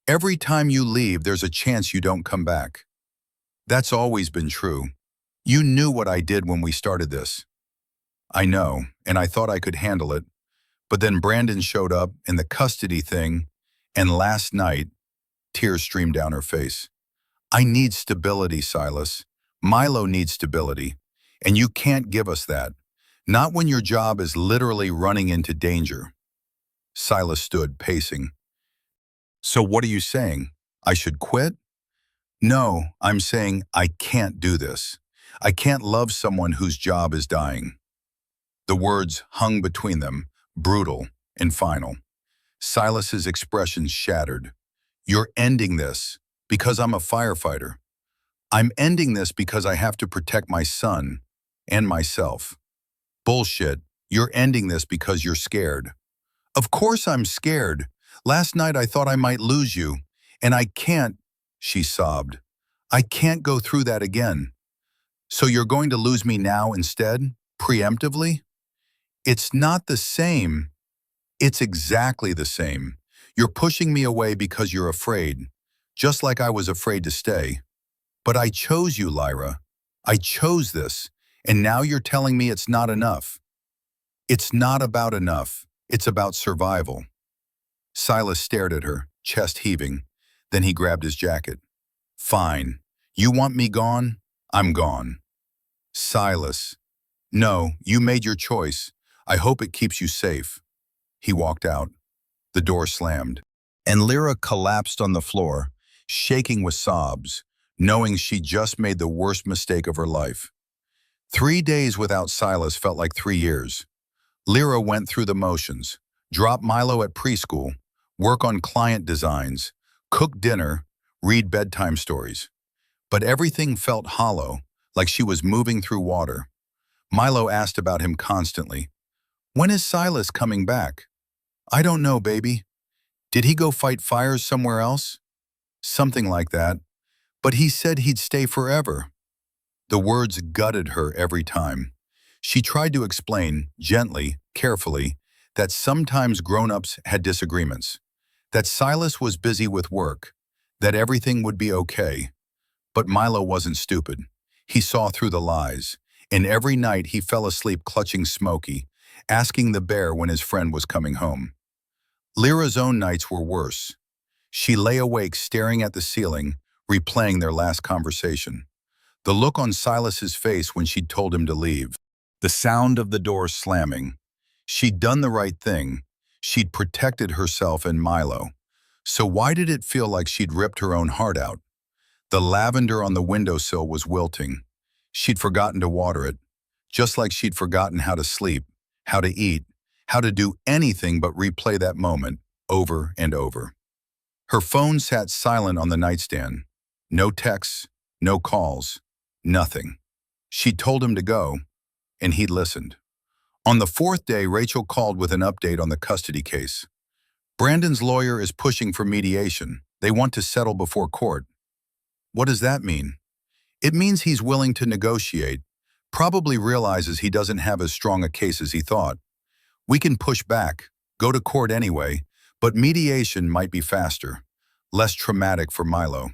Every time you leave, there's a chance you don't come back. That's always been true. You knew what I did when we started this. I know, and I thought I could handle it. But then Brandon showed up and the custody thing, and last night, tears streamed down her face. I need stability, Silas. Milo needs stability, and you can't give us that. Not when your job is literally running into danger. Silas stood, pacing. So what are you saying? I should quit? No, I'm saying I can't do this. I can't love someone whose job is dying. The words hung between them, brutal and final. Silas's expression shattered. You're ending this because I'm a firefighter. I'm ending this because I have to protect my son and myself. Bullshit. You're ending this because you're scared. Of course I'm scared. Last night I thought I might lose you, and I can't, she sobbed. I can't go through that again. So you're going to lose me now instead, preemptively? It's not the same. It's exactly the same. You're pushing me away because you're afraid, just like I was afraid to stay. But I chose you, Lyra. I chose this, and now you're telling me it's not enough. It's not about enough. It's about survival. Silas stared at her, chest heaving. Then he grabbed his jacket. Fine. You want me gone? I'm gone. Silas. No, you made your choice. I hope it keeps you safe. He walked out. The door slammed. And Lyra collapsed on the floor, shaking with sobs, knowing she just made the worst mistake of her life. 3 days without Silas felt like 3 years. Lyra went through the motions, drop Milo at preschool, work on client designs, cook dinner, read bedtime stories. But everything felt hollow, like she was moving through water. Milo asked about him constantly. When is Silas coming back? I don't know, baby. Did he go fight fires somewhere else? Something like that. But he said he'd stay forever. The words gutted her every time. She tried to explain, gently, carefully, that sometimes grown-ups had disagreements, that Silas was busy with work, that everything would be okay. But Milo wasn't stupid. He saw through the lies, and every night he fell asleep clutching Smokey, asking the bear when his friend was coming home. Lyra's own nights were worse. She lay awake staring at the ceiling, replaying their last conversation. The look on Silas's face when she'd told him to leave. The sound of the door slamming. She'd done the right thing. She'd protected herself and Milo. So why did it feel like she'd ripped her own heart out? The lavender on the windowsill was wilting. She'd forgotten to water it, just like she'd forgotten how to sleep, how to eat, how to do anything but replay that moment over and over. Her phone sat silent on the nightstand. No texts, no calls, nothing. She'd told him to go, and he'd listened. On the 4th day, Rachel called with an update on the custody case. Brandon's lawyer is pushing for mediation. They want to settle before court. What does that mean? It means he's willing to negotiate, probably realizes he doesn't have as strong a case as he thought. We can push back, go to court anyway, but mediation might be faster, less traumatic for Milo.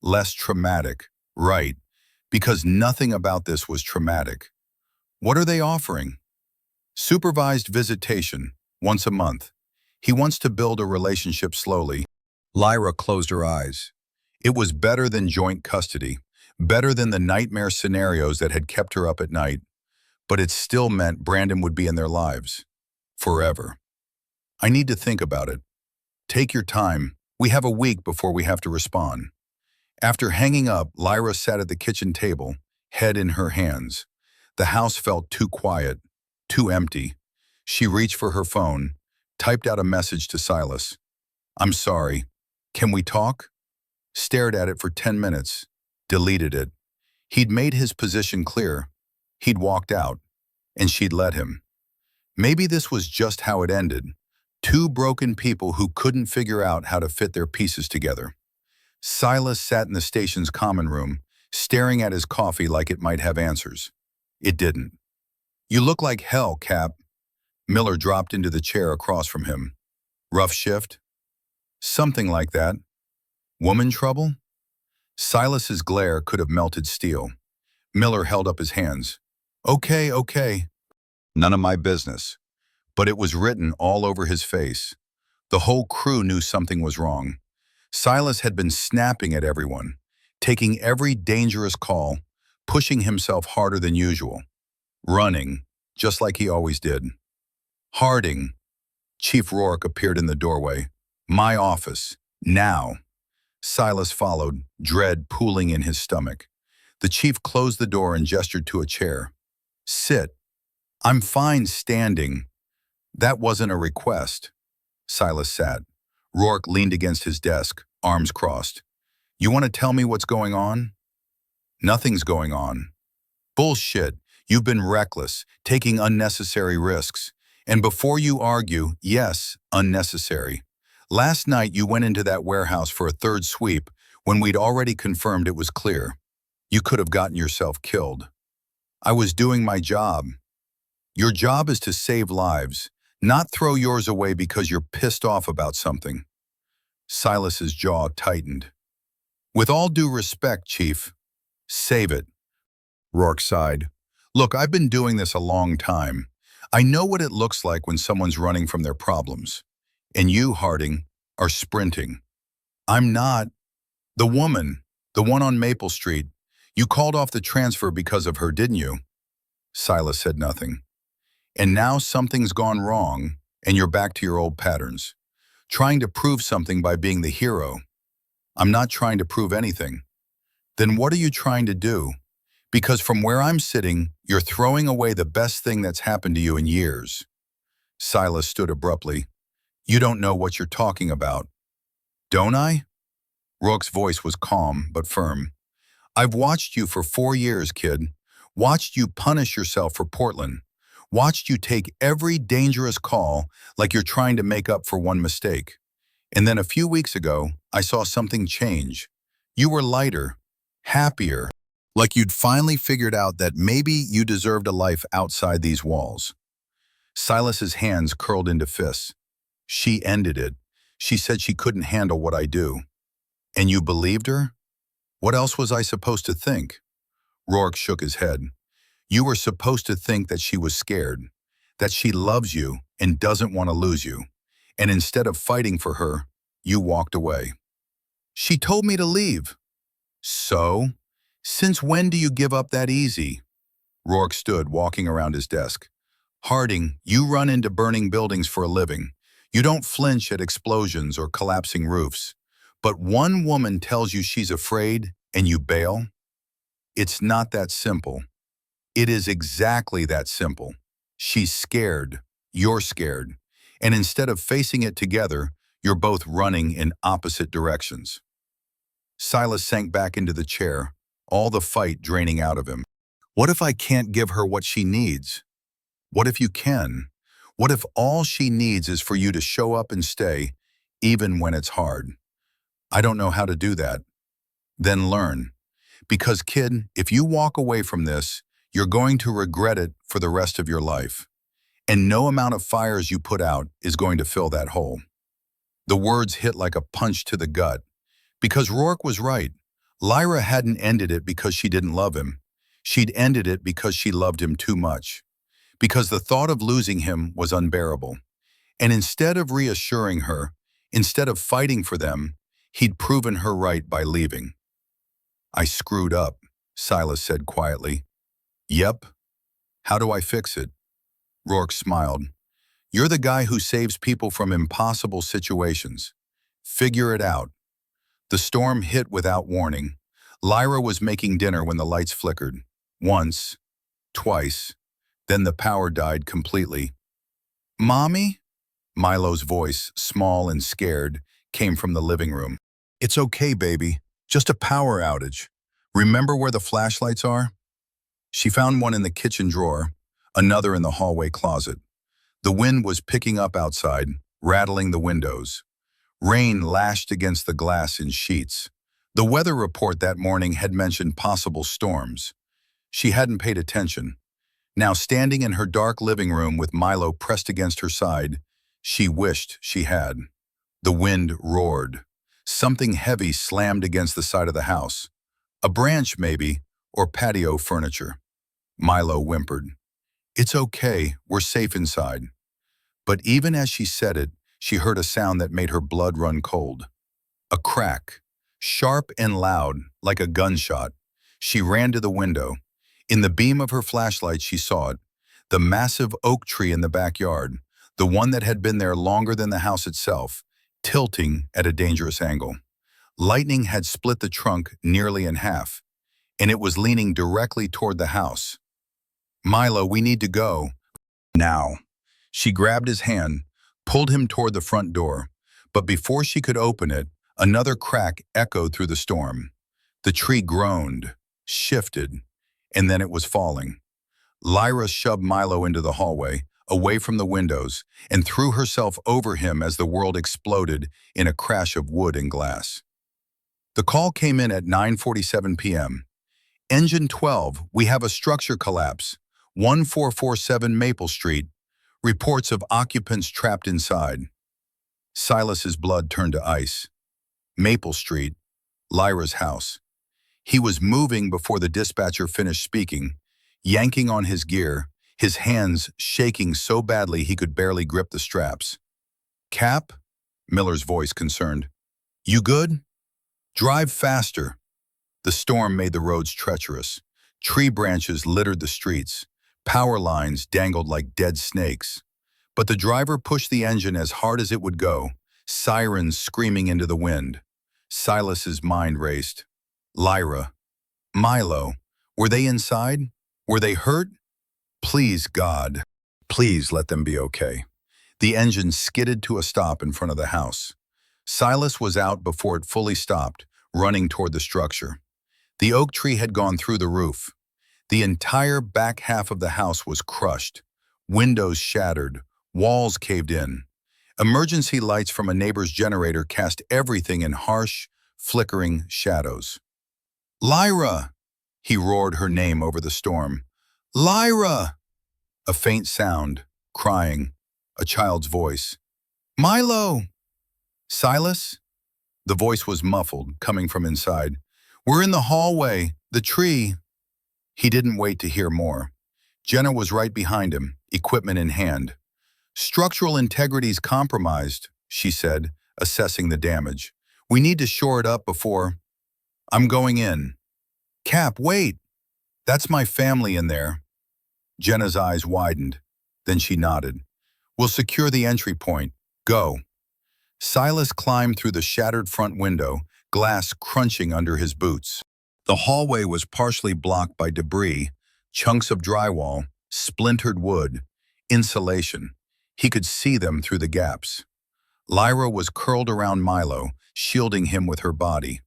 Less traumatic, right, because nothing about this was traumatic. What are they offering? Supervised visitation, once a month. He wants to build a relationship slowly. Lyra closed her eyes. It was better than joint custody, better than the nightmare scenarios that had kept her up at night, but it still meant Brandon would be in their lives. Forever. I need to think about it. Take your time. We have a week before we have to respond. After hanging up, Lyra sat at the kitchen table, head in her hands. The house felt too quiet, too empty. She reached for her phone, typed out a message to Silas. I'm sorry. Can we talk? Stared at it for 10 minutes, deleted it. He'd made his position clear. He'd walked out, and she'd let him. Maybe this was just how it ended. 2 broken people who couldn't figure out how to fit their pieces together. Silas sat in the station's common room, staring at his coffee like it might have answers. It didn't. You look like hell, Cap. Miller dropped into the chair across from him. Rough shift? Something like that. Woman trouble? Silas's glare could have melted steel. Miller held up his hands. Okay, okay. None of my business. But it was written all over his face. The whole crew knew something was wrong. Silas had been snapping at everyone, taking every dangerous call, pushing himself harder than usual. Running, just like he always did. Harding. Chief Rourke appeared in the doorway. My office. Now. Silas followed, dread pooling in his stomach. The chief closed the door and gestured to a chair. Sit. I'm fine standing. That wasn't a request. Silas sat. Rourke leaned against his desk, arms crossed. You want to tell me what's going on? Nothing's going on. Bullshit. You've been reckless, taking unnecessary risks. And before you argue, yes, unnecessary. Last night you went into that warehouse for a 3rd sweep when we'd already confirmed it was clear. You could have gotten yourself killed. I was doing my job. Your job is to save lives, not throw yours away because you're pissed off about something. Silas's jaw tightened. With all due respect, Chief, save it. Rourke sighed. Look, I've been doing this a long time. I know what it looks like when someone's running from their problems. And you, Harding, are sprinting. I'm not. The woman, the one on Maple Street, you called off the transfer because of her, didn't you? Silas said nothing. And now something's gone wrong, and you're back to your old patterns. Trying to prove something by being the hero. I'm not trying to prove anything. Then what are you trying to do? Because from where I'm sitting, you're throwing away the best thing that's happened to you in years. Silas stood abruptly. You don't know what you're talking about. Don't I? Rourke's voice was calm but firm. I've watched you for 4 years, kid. Watched you punish yourself for Portland. Watched you take every dangerous call like you're trying to make up for one mistake. And then a few weeks ago, I saw something change. You were lighter, happier, like you'd finally figured out that maybe you deserved a life outside these walls. Silas's hands curled into fists. She ended it. She said she couldn't handle what I do. And you believed her? What else was I supposed to think? Rourke shook his head. You were supposed to think that she was scared, that she loves you and doesn't want to lose you. And instead of fighting for her, you walked away. She told me to leave. So? Since when do you give up that easy? Rourke stood, walking around his desk. Harding, you run into burning buildings for a living. You don't flinch at explosions or collapsing roofs. But one woman tells you she's afraid and you bail? It's not that simple. It is exactly that simple. She's scared. You're scared. And instead of facing it together, you're both running in opposite directions. Silas sank back into the chair, all the fight draining out of him. What if I can't give her what she needs? What if you can? What if all she needs is for you to show up and stay, even when it's hard? I don't know how to do that. Then learn. Because, kid, if you walk away from this, you're going to regret it for the rest of your life. And no amount of fires you put out is going to fill that hole. The words hit like a punch to the gut. Because Rourke was right. Lyra hadn't ended it because she didn't love him. She'd ended it because she loved him too much. Because the thought of losing him was unbearable. And instead of reassuring her, instead of fighting for them, he'd proven her right by leaving. I screwed up, Silas said quietly. Yep. How do I fix it? Rourke smiled. You're the guy who saves people from impossible situations. Figure it out. The storm hit without warning. Lyra was making dinner when the lights flickered. Once, twice, then the power died completely. Mommy? Milo's voice, small and scared, came from the living room. It's okay, baby. Just a power outage. Remember where the flashlights are? She found one in the kitchen drawer, another in the hallway closet. The wind was picking up outside, rattling the windows. Rain lashed against the glass in sheets. The weather report that morning had mentioned possible storms. She hadn't paid attention. Now, standing in her dark living room with Milo pressed against her side, she wished she had. The wind roared. Something heavy slammed against the side of the house. A branch, maybe, or patio furniture. Milo whimpered. It's okay, we're safe inside. But even as she said it, she heard a sound that made her blood run cold. A crack, sharp and loud, like a gunshot. She ran to the window. In the beam of her flashlight, she saw it. The massive oak tree in the backyard, the one that had been there longer than the house itself, tilting at a dangerous angle. Lightning had split the trunk nearly in half, and it was leaning directly toward the house. Milo, we need to go. Now. She grabbed his hand, pulled him toward the front door, but before she could open it, another crack echoed through the storm. The tree groaned, shifted, and then it was falling. Lyra shoved Milo into the hallway, away from the windows, and threw herself over him as the world exploded in a crash of wood and glass. The call came in at 9:47 p.m. Engine 12, we have a structure collapse. 1447 Maple Street. Reports of occupants trapped inside. Silas's blood turned to ice. Maple Street. Lyra's house. He was moving before the dispatcher finished speaking, yanking on his gear, his hands shaking so badly he could barely grip the straps. "Cap?" Miller's voice concerned. "You good? Drive faster." The storm made the roads treacherous. Tree branches littered the streets. Power lines dangled like dead snakes. But the driver pushed the engine as hard as it would go, sirens screaming into the wind. Silas's mind raced. Lyra, Milo, were they inside? Were they hurt? Please, God, please let them be okay. The engine skidded to a stop in front of the house. Silas was out before it fully stopped, running toward the structure. The oak tree had gone through the roof. The entire back half of the house was crushed. Windows shattered, walls caved in. Emergency lights from a neighbor's generator cast everything in harsh, flickering shadows. "Lyra!" He roared her name over the storm. "Lyra!" A faint sound, crying, a child's voice. "Milo!" "Silas?" The voice was muffled, coming from inside. "We're in the hallway, the tree." He didn't wait to hear more. Jenna was right behind him, equipment in hand. "Structural integrity's compromised," she said, assessing the damage. "We need to shore it up before—" "I'm going in." "Cap, wait! That's my family in there." Jenna's eyes widened. Then she nodded. "We'll secure the entry point. Go." Silas climbed through the shattered front window, glass crunching under his boots. The hallway was partially blocked by debris, chunks of drywall, splintered wood, insulation. He could see them through the gaps. Lyra was curled around Milo, shielding him with her body.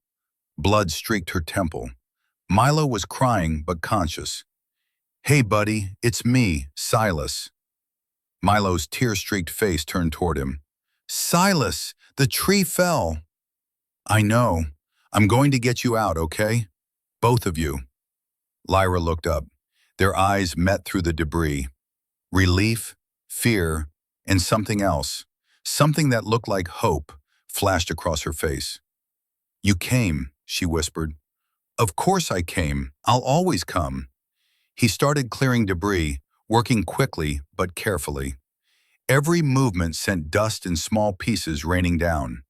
Blood streaked her temple. Milo was crying but conscious. "Hey, buddy, it's me, Silas." Milo's tear-streaked face turned toward him. "Silas, the tree fell." "I know. I'm going to get you out, okay? Both of you." Lyra looked up. Their eyes met through the debris. Relief, fear, and something else, something that looked like hope, flashed across her face. "You came," she whispered. "Of course I came. I'll always come." He started clearing debris, working quickly but carefully. Every movement sent dust in small pieces raining down.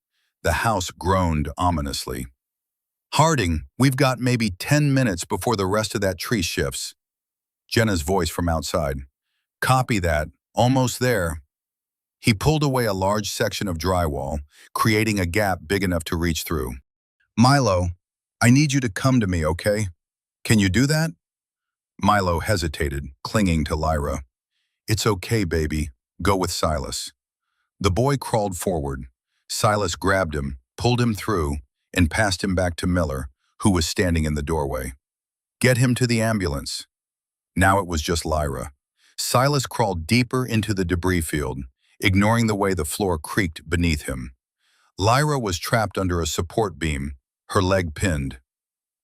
The house groaned ominously. "Harding, we've got maybe 10 minutes before the rest of that tree shifts." Jenna's voice from outside. "Copy that. Almost there." He pulled away a large section of drywall, creating a gap big enough to reach through. "Milo, I need you to come to me, okay? Can you do that?" Milo hesitated, clinging to Lyra. "It's okay, baby. Go with Silas." The boy crawled forward. Silas grabbed him, pulled him through, and passed him back to Miller, who was standing in the doorway. "Get him to the ambulance." Now it was just Lyra. Silas crawled deeper into the debris field, ignoring the way the floor creaked beneath him. Lyra was trapped under a support beam, her leg pinned.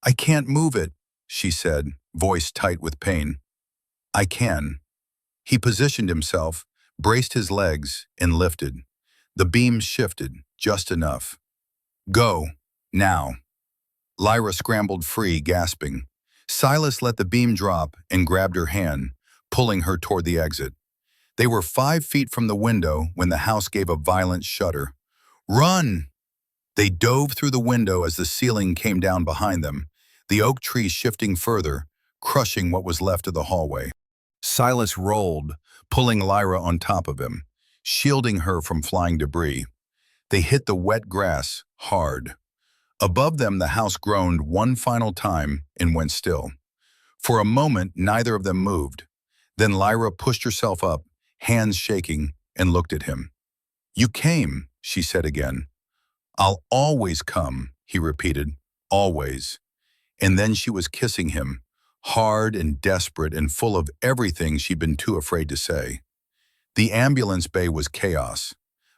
"I can't move it," she said, voice tight with pain. "I can." He positioned himself, braced his legs, and lifted. The beam shifted, just enough. "Go. Now." Lyra scrambled free, gasping. Silas let the beam drop and grabbed her hand, pulling her toward the exit. They were 5 feet from the window when the house gave a violent shudder. "Run!" They dove through the window as the ceiling came down behind them, the oak tree shifting further, crushing what was left of the hallway. Silas rolled, pulling Lyra on top of him, shielding her from flying debris. They hit the wet grass hard. Above them, the house groaned one final time and went still. For a moment, neither of them moved. Then Lyra pushed herself up, hands shaking, and looked at him. "You came," she said again. "I'll always come," he repeated, "always." And then she was kissing him, hard and desperate and full of everything she'd been too afraid to say. The ambulance bay was chaos.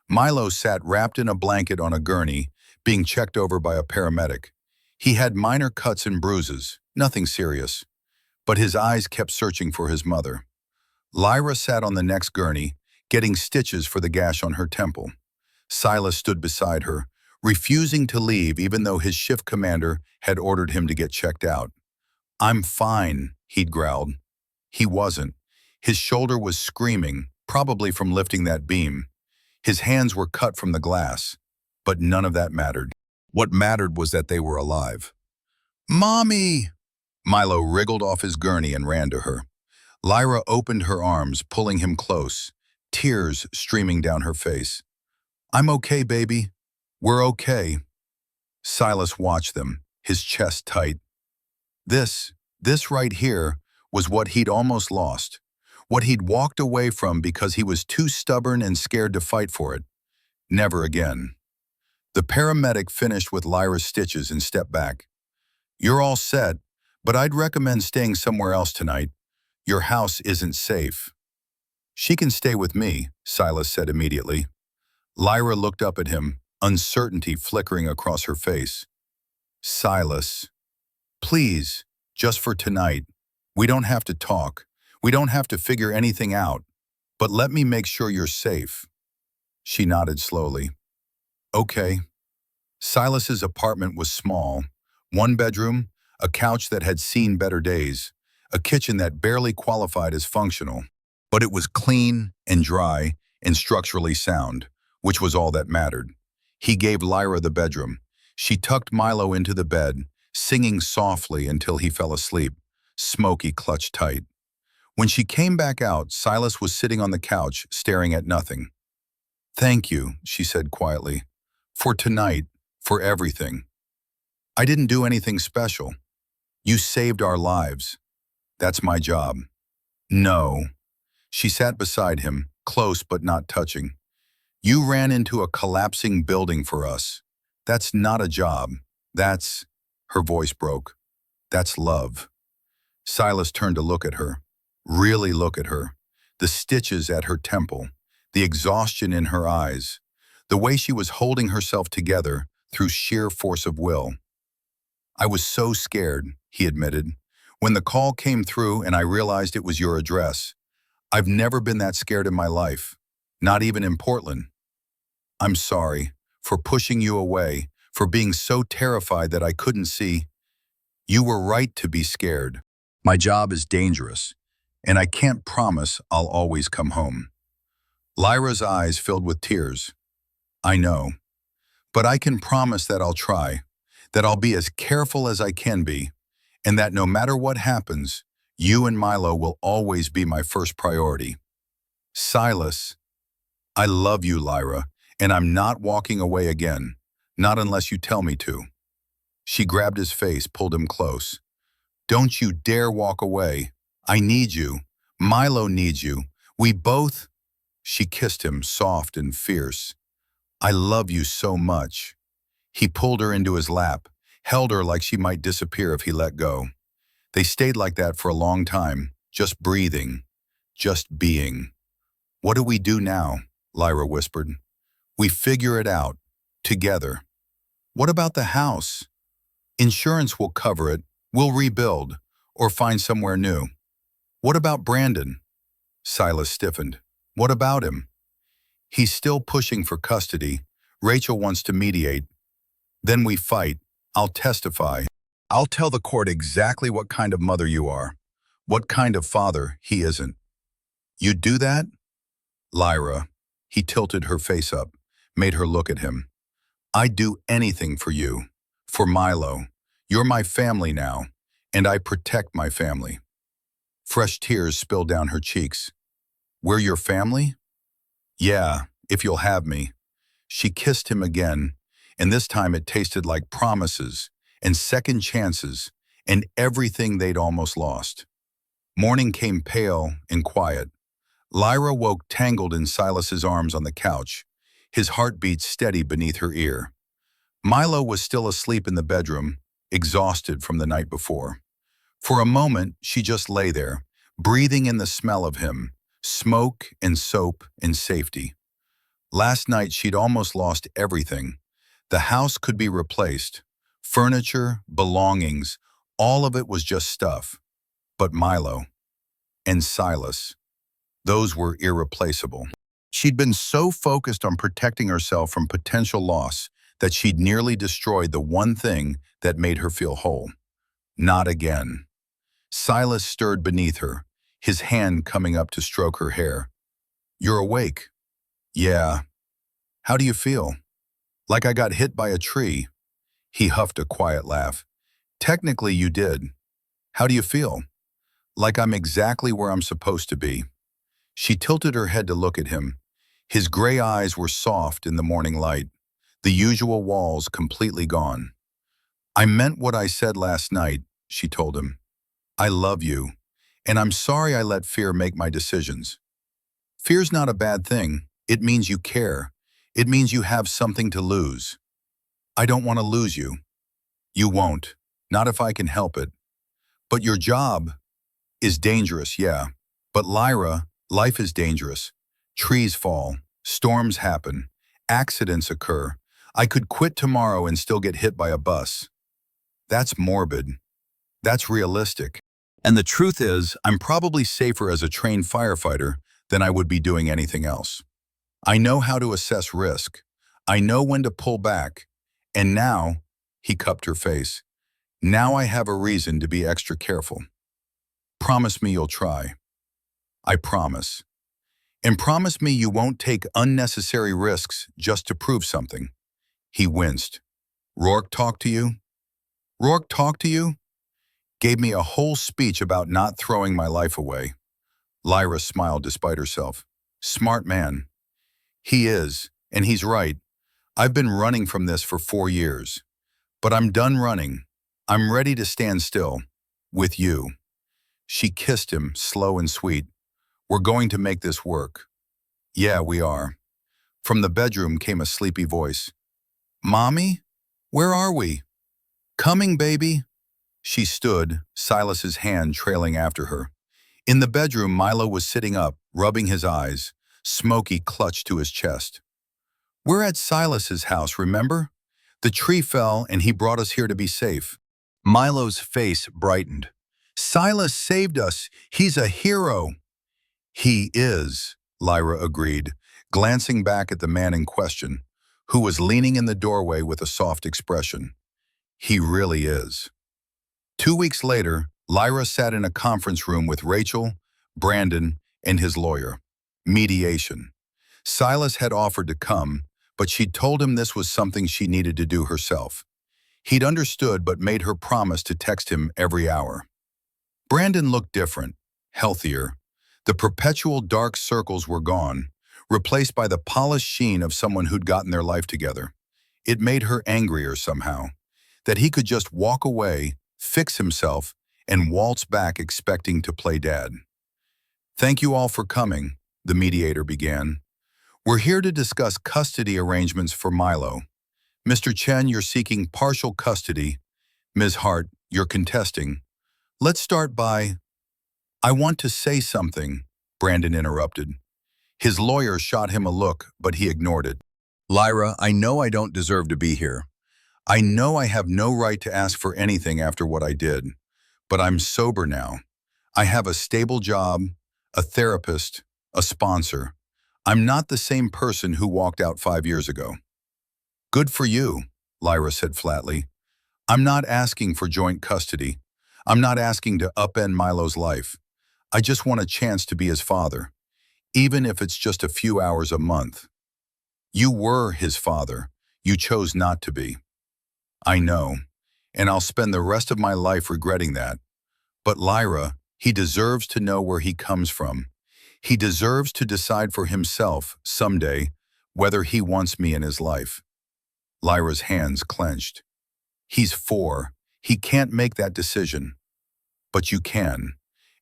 Milo sat wrapped in a blanket on a gurney, being checked over by a paramedic. He had minor cuts and bruises, nothing serious, but his eyes kept searching for his mother. Lyra sat on the next gurney, getting stitches for the gash on her temple. Silas stood beside her, refusing to leave even though his shift commander had ordered him to get checked out. "I'm fine," he'd growled. He wasn't. His shoulder was screaming, probably from lifting that beam. His hands were cut from the glass, but none of that mattered. What mattered was that they were alive. "Mommy!" Milo wriggled off his gurney and ran to her. Lyra opened her arms, pulling him close, tears streaming down her face. "I'm okay, baby. We're okay." Silas watched them, his chest tight. This right here was what he'd almost lost, what he'd walked away from because he was too stubborn and scared to fight for it. Never again. The paramedic finished with Lyra's stitches and stepped back. "You're all set, but I'd recommend staying somewhere else tonight. Your house isn't safe." "She can stay with me," Silas said immediately. Lyra looked up at him, uncertainty flickering across her face. "Silas, please, just for tonight. We don't have to talk. We don't have to figure anything out. But let me make sure you're safe." She nodded slowly. "Okay." Silas's apartment was small. One bedroom, a couch that had seen better days, a kitchen that barely qualified as functional. But it was clean and dry and structurally sound, which was all that mattered. He gave Lyra the bedroom. She tucked Milo into the bed, singing softly until he fell asleep, Smokey clutched tight. When she came back out, Silas was sitting on the couch, staring at nothing. "Thank you," she said quietly. "For tonight, for everything. I didn't do anything special. You saved our lives. That's my job." "No." She sat beside him, close but not touching. "You ran into a collapsing building for us. That's not a job. That's—" Her voice broke. "That's love." Silas turned to look at her. Really look at her. The stitches at her temple, the exhaustion in her eyes, the way she was holding herself together through sheer force of will. "I was so scared," he admitted, "when the call came through and I realized it was your address. I've never been that scared in my life, not even in Portland. I'm sorry for pushing you away, for being so terrified that I couldn't see. You were right to be scared. My job is dangerous, and I can't promise I'll always come home." Lyra's eyes filled with tears. "I know, but I can promise that I'll try, that I'll be as careful as I can be, and that no matter what happens, you and Milo will always be my first priority." "Silas, I love you, Lyra, and I'm not walking away again, not unless you tell me to." She grabbed his face, pulled him close. "Don't you dare walk away. I need you. Milo needs you. We both—" She kissed him, soft and fierce. "I love you so much." He pulled her into his lap, held her like she might disappear if he let go. They stayed like that for a long time, just breathing, just being. "What do we do now?" Lyra whispered. "We figure it out, together." "What about the house?" "Insurance will cover it. We'll rebuild, or find somewhere new." "What about Brandon?" Silas stiffened. "What about him?" "He's still pushing for custody. Rachel wants to mediate. Then we fight. I'll testify. I'll tell the court exactly what kind of mother you are, what kind of father he isn't." "You'd do that?" "Lyra." He tilted her face up, made her look at him. "I'd do anything for you, for Milo. You're my family now, and I protect my family." Fresh tears spilled down her cheeks. "We're your family?" "Yeah, if you'll have me." She kissed him again, and this time it tasted like promises and second chances and everything they'd almost lost. Morning came pale and quiet. Lyra woke tangled in Silas's arms on the couch, his heartbeat steady beneath her ear. Milo was still asleep in the bedroom, exhausted from the night before. For a moment, she just lay there, breathing in the smell of him, smoke and soap and safety. Last night, she'd almost lost everything. The house could be replaced. Furniture, belongings, all of it was just stuff. But Milo and Silas, those were irreplaceable. She'd been so focused on protecting herself from potential loss that she'd nearly destroyed the one thing that made her feel whole. Not again. Silas stirred beneath her, his hand coming up to stroke her hair. "You're awake." "Yeah. How do you feel?" "Like I got hit by a tree." He huffed a quiet laugh. "Technically you did. How do you feel?" "Like I'm exactly where I'm supposed to be." She tilted her head to look at him. His gray eyes were soft in the morning light, the usual walls completely gone. "I meant what I said last night," she told him. "I love you, and I'm sorry I let fear make my decisions." "Fear's not a bad thing. It means you care. It means you have something to lose." "I don't want to lose you." "You won't. Not if I can help it." "But your job is dangerous, yeah. But Lyra, life is dangerous. Trees fall, storms happen, accidents occur. I could quit tomorrow and still get hit by a bus." "That's morbid. That's realistic. And the truth is, I'm probably safer as a trained firefighter than I would be doing anything else. I know how to assess risk. I know when to pull back. And now," he cupped her face, "now I have a reason to be extra careful." "Promise me you'll try." "I promise. And promise me you won't take unnecessary risks just to prove something." He winced. "Rourke talked to you?" "Rourke talked to you?" "Gave me a whole speech about not throwing my life away." Lyra smiled despite herself. "Smart man." "He is, and he's right. I've been running from this for 4 years. But I'm done running. I'm ready to stand still. With you." She kissed him, slow and sweet. "We're going to make this work." "Yeah, we are." From the bedroom came a sleepy voice. "Mommy? Where are we?" "Coming, baby." She stood, Silas's hand trailing after her. In the bedroom, Milo was sitting up, rubbing his eyes, Smokey clutched to his chest. "We're at Silas's house, remember? The tree fell and he brought us here to be safe." Milo's face brightened. "Silas saved us. He's a hero." "He is," Lyra agreed, glancing back at the man in question, who was leaning in the doorway with a soft expression. "He really is." 2 weeks later, Lyra sat in a conference room with Rachel, Brandon, and his lawyer. Mediation. Silas had offered to come, but she'd told him this was something she needed to do herself. He'd understood but made her promise to text him every hour. Brandon looked different, healthier. The perpetual dark circles were gone, replaced by the polished sheen of someone who'd gotten their life together. It made her angrier somehow, that he could just walk away, fix himself, and waltz back expecting to play dad. "Thank you all for coming," the mediator began. "We're here to discuss custody arrangements for Milo. Mr. Chen, you're seeking partial custody. Ms. Hart, you're contesting. Let's start by—" "I want to say something," Brandon interrupted. His lawyer shot him a look, but he ignored it. "Lyra, I know I don't deserve to be here. I know I have no right to ask for anything after what I did. But I'm sober now. I have a stable job, a therapist, a sponsor. I'm not the same person who walked out 5 years ago." "Good for you," Lyra said flatly. "I'm not asking for joint custody. I'm not asking to upend Milo's life. I just want a chance to be his father, even if it's just a few hours a month." "You were his father. You chose not to be." "I know, and I'll spend the rest of my life regretting that. But Lyra, he deserves to know where he comes from. He deserves to decide for himself, someday, whether he wants me in his life." Lyra's hands clenched. "He's 4. He can't make that decision. But you can.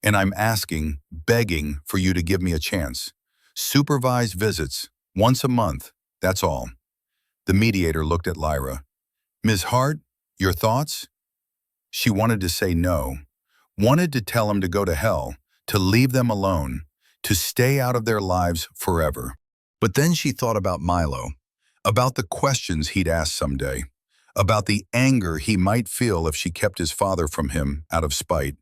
And I'm asking, begging for you to give me a chance. Supervised visits, once a month, that's all." The mediator looked at Lyra. "Ms. Hart, your thoughts?" She wanted to say no, wanted to tell him to go to hell, to leave them alone, to stay out of their lives forever. But then she thought about Milo, about the questions he'd ask someday, about the anger he might feel if she kept his father from him out of spite.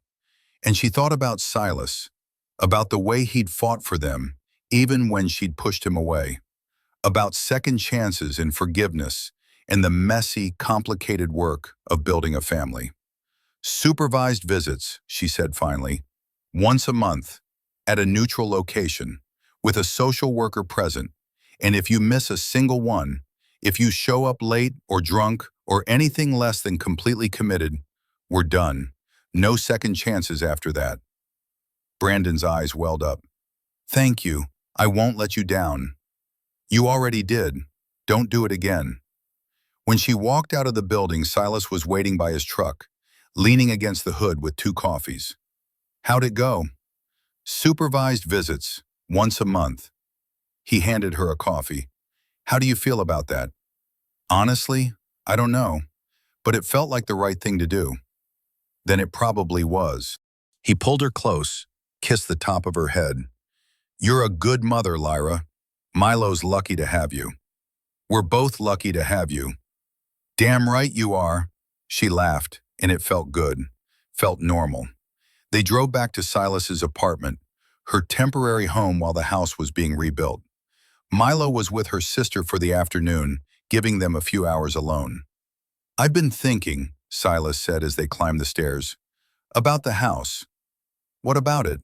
And she thought about Silas, about the way he'd fought for them, even when she'd pushed him away, about second chances and forgiveness, and the messy, complicated work of building a family. Supervised visits, she said finally, once a month, at a neutral location, with a social worker present, and if you miss a single one, if you show up late or drunk or anything less than completely committed, we're done. No second chances after that. Brandon's eyes welled up. Thank you. I won't let you down. You already did. Don't do it again. When she walked out of the building, Silas was waiting by his truck, leaning against the hood with 2 coffees. How'd it go? Supervised visits, once a month. He handed her a coffee. How do you feel about that? Honestly, I don't know, but it felt like the right thing to do. Then it probably was. He pulled her close, kissed the top of her head. You're a good mother, Lyra. Milo's lucky to have you. We're both lucky to have you. Damn right you are. She laughed, and it felt good, felt normal. They drove back to Silas's apartment, her temporary home while the house was being rebuilt. Milo was with her sister for the afternoon, giving them a few hours alone. I've been thinking, Silas said as they climbed the stairs, about the house. What about it?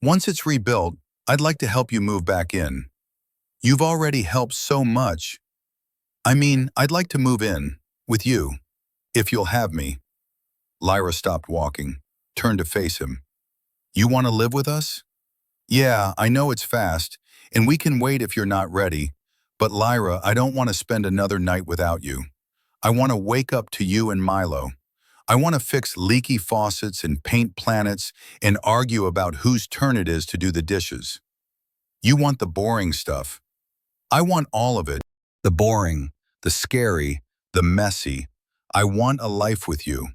Once it's rebuilt, I'd like to help you move back in. You've already helped so much. I mean, I'd like to move in, with you, if you'll have me. Lyra stopped walking, turned to face him. You want to live with us? Yeah, I know it's fast, and we can wait if you're not ready, but Lyra, I don't want to spend another night without you. I want to wake up to you and Milo. I want to fix leaky faucets and paint planets and argue about whose turn it is to do the dishes. You want the boring stuff. I want all of it. The boring, the scary, the messy. I want a life with you.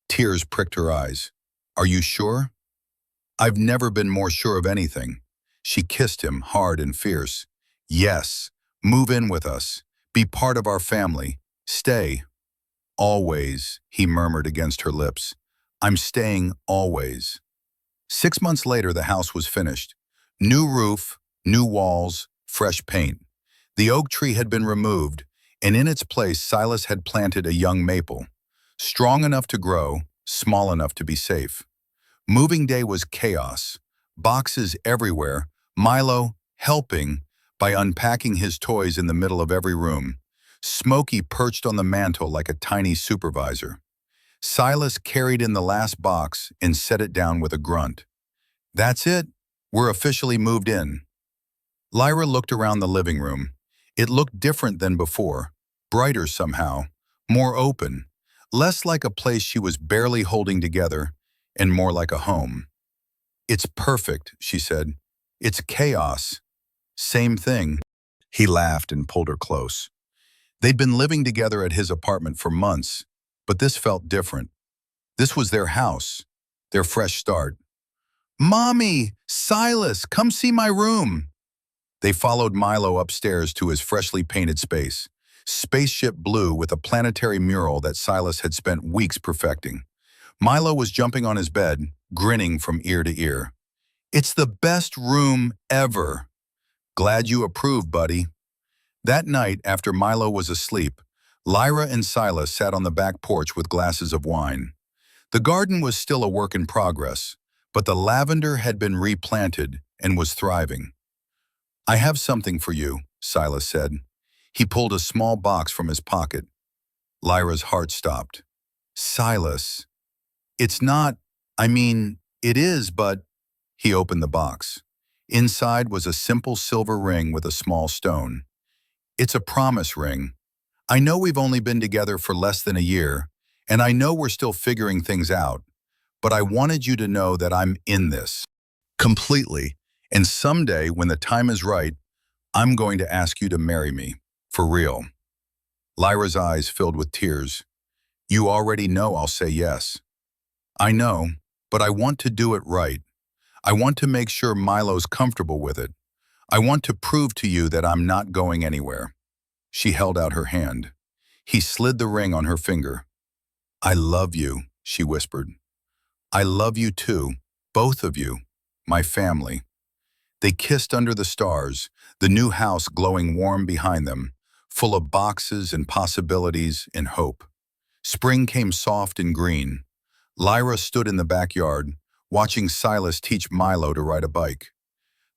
Tears pricked her eyes. Are you sure? I've never been more sure of anything. She kissed him hard and fierce. Yes, move in with us. Be part of our family. Stay. Always, he murmured against her lips. I'm staying always. 6 months later, the house was finished. New roof, new walls, fresh paint. The oak tree had been removed, and in its place, Silas had planted a young maple. Strong enough to grow, small enough to be safe. Moving day was chaos. Boxes everywhere, Milo helping by unpacking his toys in the middle of every room. Smokey perched on the mantel like a tiny supervisor. Silas carried in the last box and set it down with a grunt. That's it. We're officially moved in. Lyra looked around the living room. It looked different than before, brighter somehow, more open, less like a place she was barely holding together, and more like a home. It's perfect, she said. It's chaos. Same thing. He laughed and pulled her close. They'd been living together at his apartment for months, but this felt different. This was their house, their fresh start. Mommy! Silas! Come see my room! They followed Milo upstairs to his freshly painted space, spaceship blue with a planetary mural that Silas had spent weeks perfecting. Milo was jumping on his bed, grinning from ear to ear. It's the best room ever. Glad you approve, buddy. That night, after Milo was asleep, Lyra and Silas sat on the back porch with glasses of wine. The garden was still a work in progress, but the lavender had been replanted and was thriving. I have something for you, Silas said. He pulled a small box from his pocket. Lyra's heart stopped. Silas. It's not, it is, but... He opened the box. Inside was a simple silver ring with a small stone. It's a promise ring. I know we've only been together for less than a year, and I know we're still figuring things out, but I wanted you to know that I'm in this. Completely. And someday, when the time is right, I'm going to ask you to marry me. For real. Lyra's eyes filled with tears. You already know I'll say yes. I know, but I want to do it right. I want to make sure Milo's comfortable with it. I want to prove to you that I'm not going anywhere. She held out her hand. He slid the ring on her finger. I love you, she whispered. I love you too, both of you, my family. They kissed under the stars, the new house glowing warm behind them, full of boxes and possibilities and hope. Spring came soft and green. Lyra stood in the backyard, watching Silas teach Milo to ride a bike.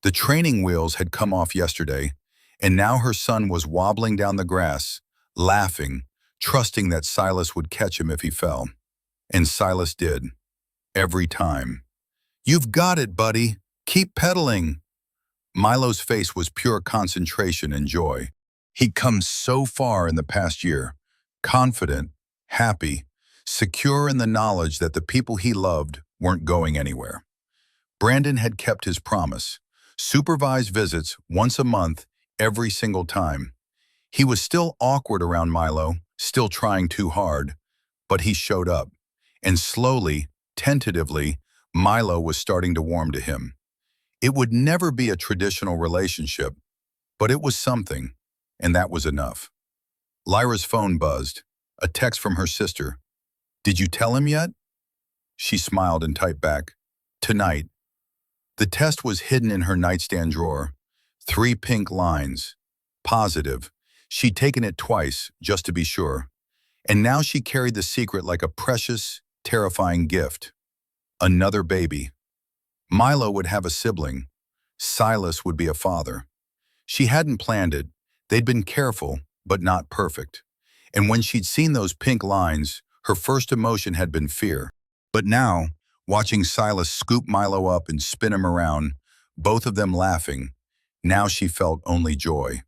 The training wheels had come off yesterday, and now her son was wobbling down the grass, laughing, trusting that Silas would catch him if he fell. And Silas did. Every time. "You've got it, buddy. Keep pedaling." Milo's face was pure concentration and joy. He'd come so far in the past year, confident, happy, secure in the knowledge that the people he loved weren't going anywhere. Brandon had kept his promise. Supervised visits once a month, every single time. He was still awkward around Milo, still trying too hard, but he showed up. And slowly, tentatively, Milo was starting to warm to him. It would never be a traditional relationship, but it was something, and that was enough. Lyra's phone buzzed, a text from her sister. "Did you tell him yet?" She smiled and typed back, "Tonight." The test was hidden in her nightstand drawer. 3 pink lines. Positive. She'd taken it twice, just to be sure. And now she carried the secret like a precious, terrifying gift. Another baby. Milo would have a sibling. Silas would be a father. She hadn't planned it. They'd been careful, but not perfect. And when she'd seen those pink lines, her first emotion had been fear. But now, watching Silas scoop Milo up and spin him around, both of them laughing, now she felt only joy.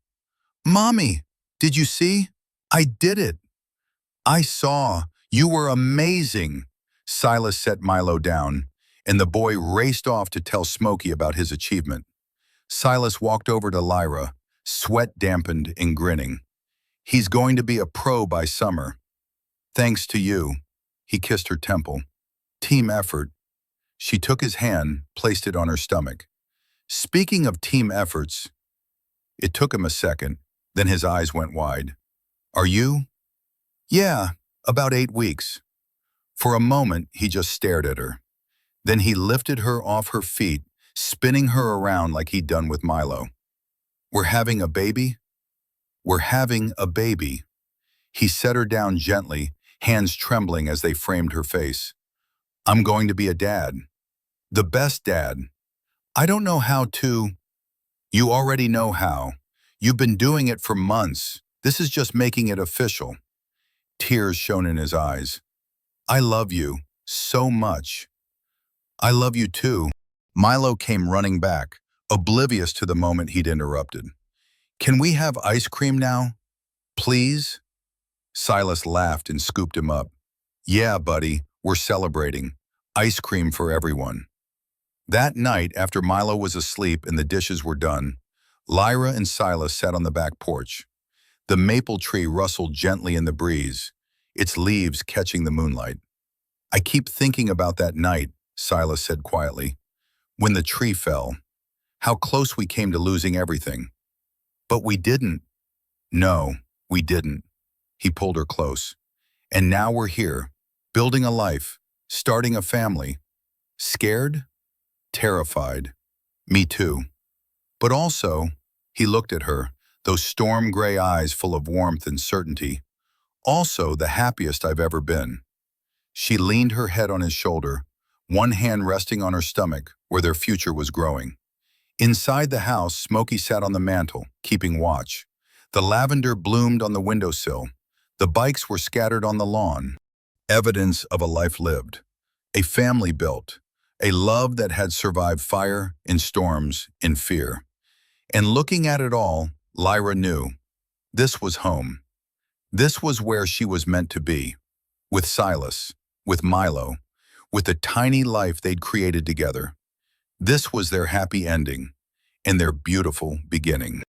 "Mommy, did you see? I did it." "I saw. You were amazing." Silas set Milo down, and the boy raced off to tell Smokey about his achievement. Silas walked over to Lyra, sweat dampened and grinning. "He's going to be a pro by summer." "Thanks to you." He kissed her temple. "Team effort." She took his hand, placed it on her stomach. "Speaking of team efforts," it took him a second, then his eyes went wide. "Are you?" "Yeah, about 8 weeks." For a moment, he just stared at her. Then he lifted her off her feet, spinning her around like he'd done with Milo. "We're having a baby?" "We're having a baby." He set her down gently, hands trembling as they framed her face. "I'm going to be a dad. The best dad. I don't know how to." "You already know how. You've been doing it for months. This is just making it official." Tears shone in his eyes. "I love you so much." "I love you too." Milo came running back, oblivious to the moment he'd interrupted. "Can we have ice cream now? Please?" Silas laughed and scooped him up. "Yeah, buddy, we're celebrating. Ice cream for everyone." That night, after Milo was asleep and the dishes were done, Lyra and Silas sat on the back porch. The maple tree rustled gently in the breeze, its leaves catching the moonlight. "I keep thinking about that night," Silas said quietly, "when the tree fell. How close we came to losing everything. But we didn't." "No, we didn't." He pulled her close. "And now we're here, building a life, starting a family. Scared? Terrified. Me too. But also," he looked at her, those storm-gray eyes full of warmth and certainty, "also the happiest I've ever been." She leaned her head on his shoulder, one hand resting on her stomach where their future was growing. Inside the house, Smokey sat on the mantel, keeping watch. The lavender bloomed on the windowsill. The bikes were scattered on the lawn. Evidence of a life lived, a family built, a love that had survived fire and storms and fear. And looking at it all, Lyra knew this was home. This was where she was meant to be, with Silas, with Milo, with the tiny life they'd created together. This was their happy ending and their beautiful beginning.